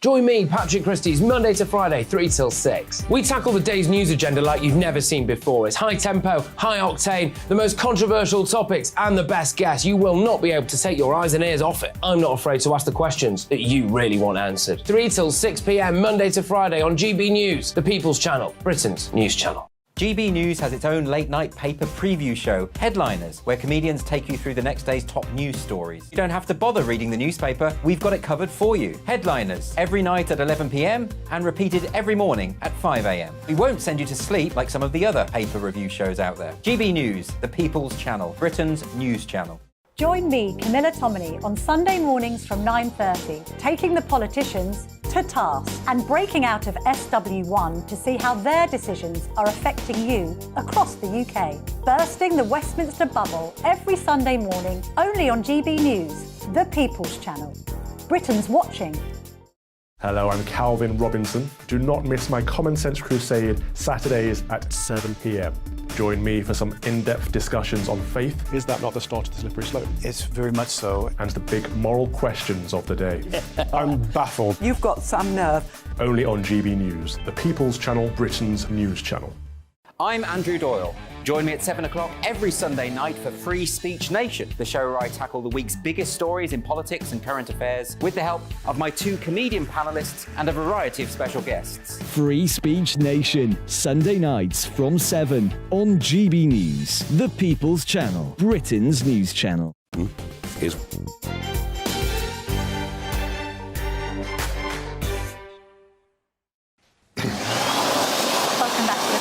Join me, Patrick Christie's, Monday to Friday, 3 till 6. We tackle the day's news agenda like you've never seen before. It's high tempo, high octane, the most controversial topics, and the best guests. You will not be able to take your eyes and ears off it. I'm not afraid to ask the questions that you really want answered. 3 till 6 p.m, Monday to Friday on GB News, the People's Channel, Britain's news channel. GB News has its own late-night paper preview show, Headliners, where comedians take you through the next day's top news stories. You don't have to bother reading the newspaper, we've got it covered for you. Headliners, every night at 11 p.m, and repeated every morning at 5 a.m. We won't send you to sleep like some of the other paper review shows out there. GB News, the People's Channel, Britain's news channel. Join me, Camilla Tominey, on Sunday mornings from 9:30, taking the politicians to task and breaking out of SW1 to see how their decisions are affecting you across the UK. Bursting the Westminster bubble every Sunday morning, only on GB News, the People's Channel. Britain's watching. Hello, I'm Calvin Robinson. Do not miss my Common Sense Crusade Saturdays at 7 p.m. Join me for some in-depth discussions on faith. Is that not the start of the slippery slope? It's very much so. And the big moral questions of the day. I'm baffled. You've got some nerve. Only on GB News, the People's Channel, Britain's news channel. I'm Andrew Doyle. Join me at 7 o'clock every Sunday night for Free Speech Nation, the show where I tackle the week's biggest stories in politics and current affairs with the help of my 2 comedian panellists and a variety of special guests. Free Speech Nation, Sunday nights from 7 on GB News, the People's Channel, Britain's news channel. Here's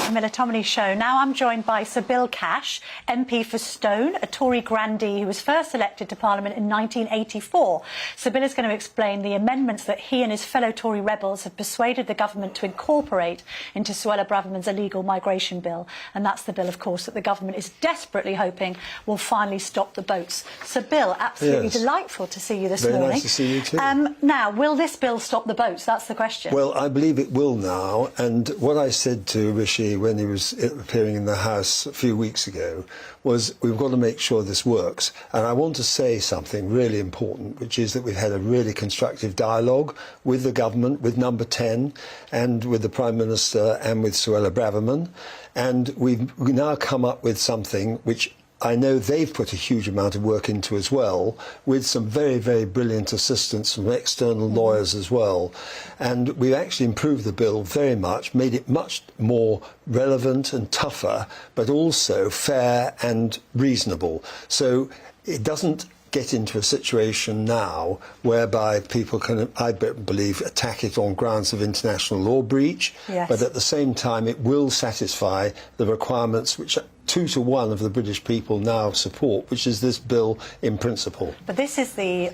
Camilla Tominey show. Now I'm joined by Sir Bill Cash, MP for Stone, a Tory grandee who was first elected to Parliament in 1984. Sir Bill is going to explain the amendments that he and his fellow Tory rebels have persuaded the government to incorporate into Suella Braverman's illegal migration bill. And that's the bill, of course, that the government is desperately hoping will finally stop the boats. Sir Bill, absolutely delightful to see you this morning. Very nice to see you too. Now, will this bill stop the boats? That's the question. Well, I believe it will now. And what I said to Rishi when he was appearing in the House a few weeks ago was we've got to make sure this works. And I want to say something really important, which is that we've had a really constructive dialogue with the government, with Number 10, and with the Prime Minister and with Suella Braverman. And we've now come up with something which I know they've put a huge amount of work into as well, with some very, very brilliant assistance from external lawyers as well. And we've actually improved the bill very much, made it much more relevant and tougher, but also fair and reasonable. So it doesn't get into a situation now whereby people can, I believe, attack it on grounds of international law breach, but at the same time it will satisfy the requirements which 2 to 1 of the British people now support, which is this bill in principle. But this is the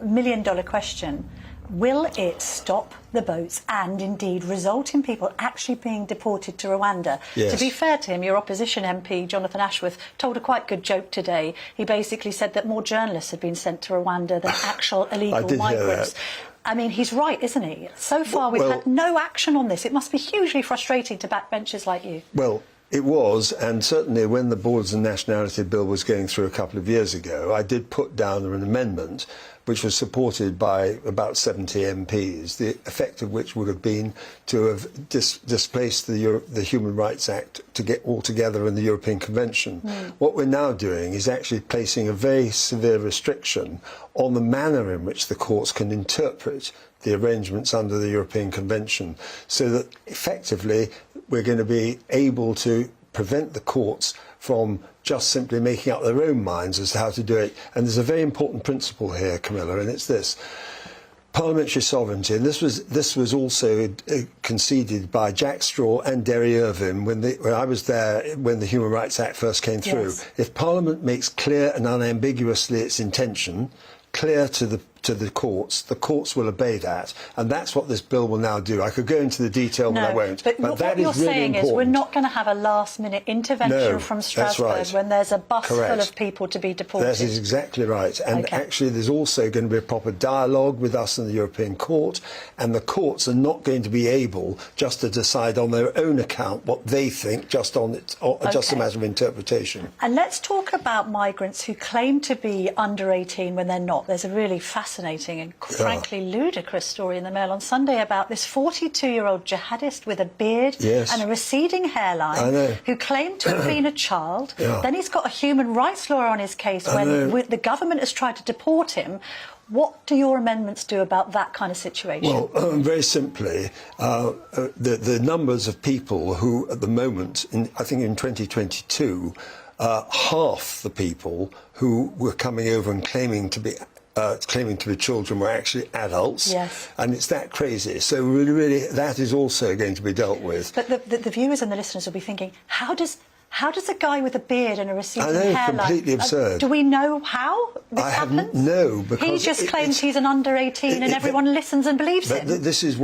million-dollar question. Will it stop the boats and indeed result in people actually being deported to Rwanda? Yes. To be fair to him, your opposition MP, Jonathan Ashworth, told a quite good joke today. He basically said that more journalists had been sent to Rwanda than actual illegal migrants. Hear that. I mean, he's right, isn't he? So far, we've had no action on this. It must be hugely frustrating to backbenchers like you. Well, it was, and certainly when the Borders and Nationality Bill was going through a couple of years ago, I did put down an amendment which was supported by about 70 MPs, the effect of which would have been to have displaced the Human Rights Act to get all together in the European Convention. What we're now doing is actually placing a very severe restriction on the manner in which the courts can interpret the arrangements under the European Convention, so that effectively we're going to be able to prevent the courts from just simply making up their own minds as to how to do it. And there's a very important principle here, Camilla, and it's this. Parliamentary sovereignty, and this was also conceded by Jack Straw and Derry Irvine when I was there when the Human Rights Act first came through. If Parliament makes clear and unambiguously its intention, clear to to the courts will obey that. And that's what this bill will now do. I could go into the detail, but I won't. But that what is you're really saying important. is we're not going to have a last-minute intervention from Strasbourg that's right. when there's a bus Correct. full of people to be deported. That is exactly right. And actually, there's also going to be a proper dialogue with us and the European Court, and the courts are not going to be able just to decide on their own account what they think, just a matter of interpretation. And let's talk about migrants who claim to be under 18 when they're not. There's a really fascinating and frankly ludicrous story in the Mail on Sunday about this 42-year-old jihadist with a beard and a receding hairline who claimed to have been a child. Then he's got a human rights lawyer on his case when the government has tried to deport him. What do your amendments do about that kind of situation? Well, very simply, the numbers of people who, at the moment, I think in 2022, half the people who were coming over and claiming to be children were actually adults. Yes. And it's that crazy. So really, that is also going to be dealt with. But the viewers and the listeners will be thinking, how does a guy with a beard and a receding hairline... completely absurd. Do we know how this happens? No, because... He just claims he's an under 18 and everyone listens and believes him. This is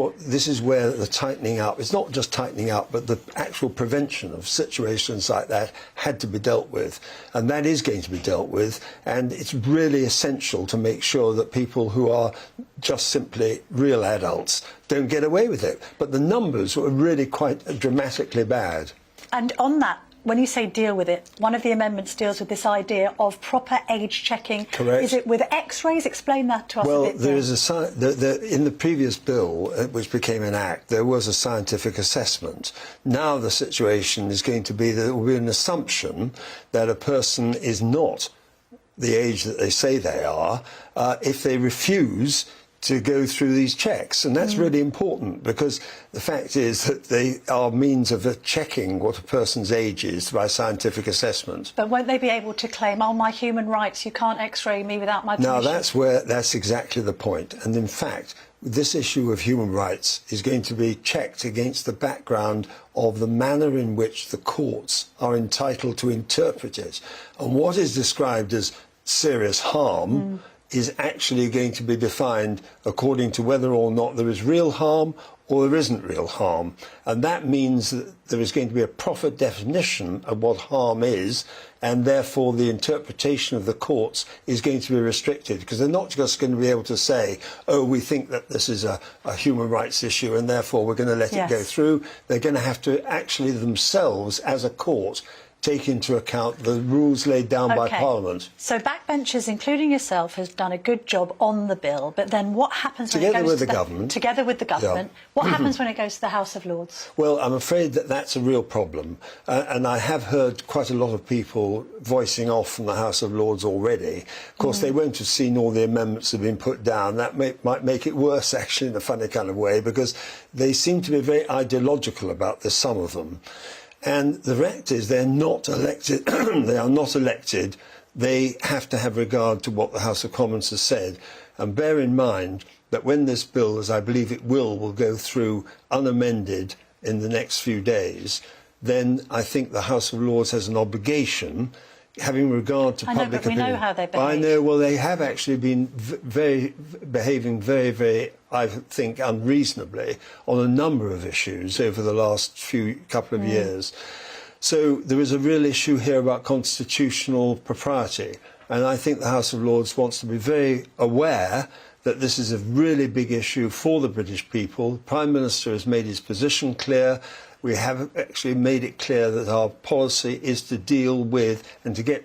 where the tightening up... It's not just tightening up, but the actual prevention of situations like that had to be dealt with. And that is going to be dealt with. And it's really essential to make sure that people who are just simply real adults don't get away with it. But the numbers were really quite dramatically bad. And on that, when you say deal with it, one of the amendments deals with this idea of proper age checking. Correct. Is it with X-rays? Explain that to us a bit. Well, there is in the previous bill, which became an act, there was a scientific assessment. Now the situation is going to be that there will be an assumption that a person is not the age that they say they are if they refuse to go through these checks. And that's really important, because the fact is that they are means of checking what a person's age is by scientific assessment. But won't they be able to claim, oh, my human rights, you can't X-ray me without my permission? Now, that's exactly the point. And in fact, this issue of human rights is going to be checked against the background of the manner in which the courts are entitled to interpret it. And what is described as serious harm is actually going to be defined according to whether or not there is real harm or there isn't real harm. And that means that there is going to be a proper definition of what harm is, and therefore the interpretation of the courts is going to be restricted, because they're not just going to be able to say, oh, we think that this is a human rights issue and therefore we're going to let it go through. They're going to have to actually themselves, as a court, take into account the rules laid down by Parliament. So backbenchers, including yourself, has done a good job on the bill, but then what happens when it goes Together with to the government. Together with the government. What happens when it goes to the House of Lords? Well, I'm afraid that that's a real problem. And I have heard quite a lot of people voicing off from the House of Lords already. Of course, they won't have seen all the amendments that have been put down. That might make it worse, actually, in a funny kind of way, because they seem to be very ideological about this, some of them. And the fact is, they're not elected. They are not elected. They have to have regard to what the House of Commons has said. And bear in mind that when this bill, as I believe it will go through unamended in the next few days, then I think the House of Lords has an obligation, having regard to public opinion. I know, but we know how they behave. I know. Well, they have actually been behaving very, I think, unreasonably on a number of issues over the last couple of years. So there is a real issue here about constitutional propriety, and I think the House of Lords wants to be very aware that this is a really big issue for the British people. The Prime Minister has made his position clear. We have actually made it clear that our policy is to deal with and to get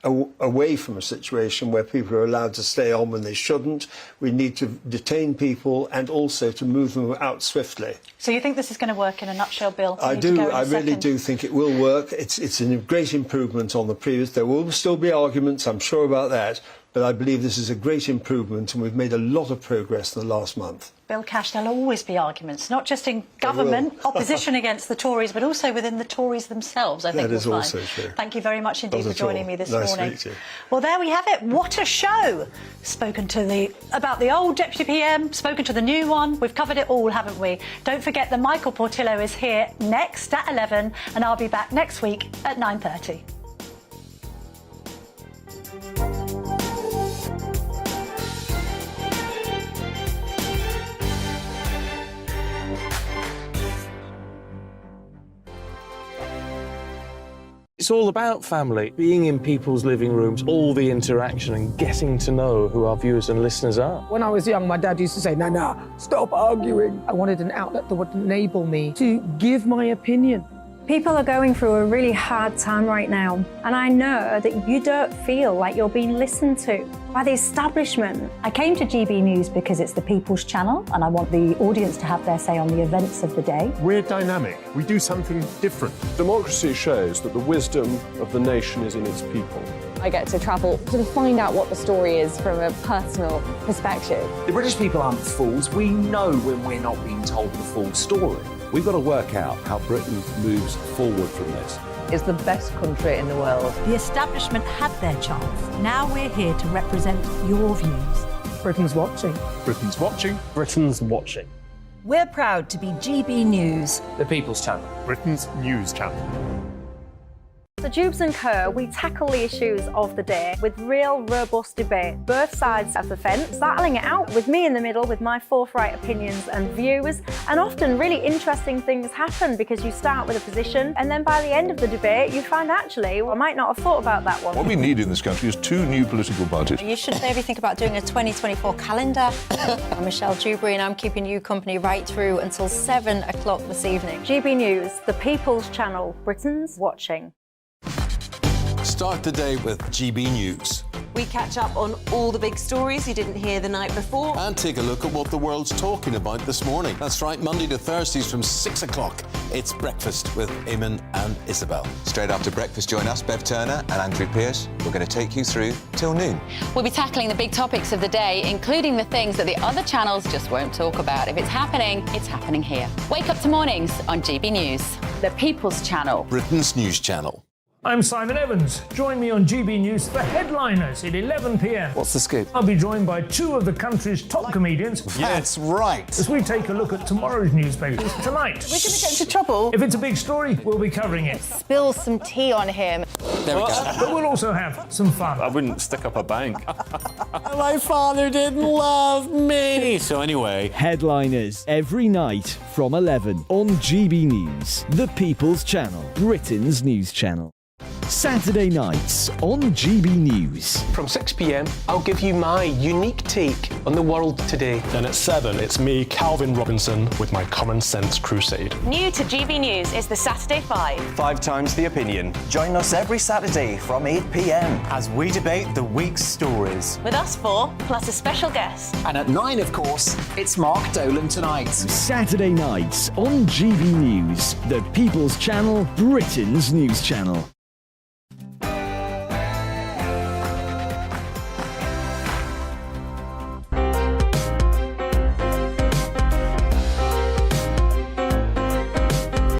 away from a situation where people are allowed to stay on when they shouldn't. We need to detain people and also to move them out swiftly. So you think this is going to work in a nutshell, Bill? I do. I really do think it will work. It's a great improvement on the previous. There will still be arguments, I'm sure about that, but I believe this is a great improvement, and we've made a lot of progress in the last month. Bill Cash, there'll always be arguments, not just in government, opposition against the Tories, but also within the Tories themselves, I think that is we'll also find. true. Thank you very much indeed for joining me this morning. morning. Nice to meet you. Well, there we have it. What a show! Spoken to about the old Deputy PM, spoken to the new one. We've covered it all, haven't we? Don't forget that Michael Portillo is here next at 11, and I'll be back next week at 9:30. It's all about family, being in people's living rooms, all the interaction and getting to know who our viewers and listeners are. When I was young, my dad used to say, "No, stop arguing." I wanted an outlet that would enable me to give my opinion. People are going through a really hard time right now, and I know that you don't feel like you're being listened to by the establishment. I came to GB News because it's the People's Channel, and I want the audience to have their say on the events of the day. We're dynamic. We do something different. Democracy shows that the wisdom of the nation is in its people. I get to travel to find out what the story is from a personal perspective. The British people aren't fools. We know when we're not being told the full story. We've got to work out how Britain moves forward from this. It's the best country in the world. The establishment had their chance. Now we're here to represent your views. Britain's watching. Britain's watching. Britain's watching. We're proud to be GB News. The People's Channel. Britain's news channel. So Dubes and Co, we tackle the issues of the day with real, robust debate, both sides of the fence, battling it out with me in the middle with my forthright opinions and views. And often really interesting things happen because you start with a position and then by the end of the debate you find actually, well, I might not have thought about that one. What we need in this country is 2 new political parties. You should maybe think about doing a 2024 calendar. I'm Michelle Dewberry and I'm keeping you company right through until 7 o'clock this evening. GB News, the People's Channel, Britain's watching. Start the day with GB News. We catch up on all the big stories you didn't hear the night before. And take a look at what the world's talking about this morning. That's right, Monday to Thursdays from 6 o'clock. It's Breakfast with Eamon and Isabel. Straight after breakfast, join us, Bev Turner and Andrew Pearce. We're going to take you through till noon. We'll be tackling the big topics of the day, including the things that the other channels just won't talk about. If it's happening here. Wake up to mornings on GB News. The People's Channel. Britain's news channel. I'm Simon Evans. Join me on GB News for Headliners at 11 p.m. What's the scoop? I'll be joined by 2 of the country's top comedians. That's right. As we take a look at tomorrow's newspapers tonight. We're going to get into trouble. If it's a big story, we'll be covering it. Spill some tea on him. There we go. But we'll also have some fun. I wouldn't stick up a bank. My father didn't love me. So anyway. Headliners every night from 11 on GB News, the People's Channel, Britain's news channel. Saturday nights on GB News. From 6 p.m, I'll give you my unique take on the world today. Then at 7, it's me, Calvin Robinson, with my Common Sense Crusade. New to GB News is the Saturday 5. 5 times the opinion. Join us every Saturday from 8 p.m. as we debate the week's stories. With us 4, plus a special guest. And at 9, of course, it's Mark Dolan Tonight. Saturday nights on GB News, the People's Channel, Britain's news channel.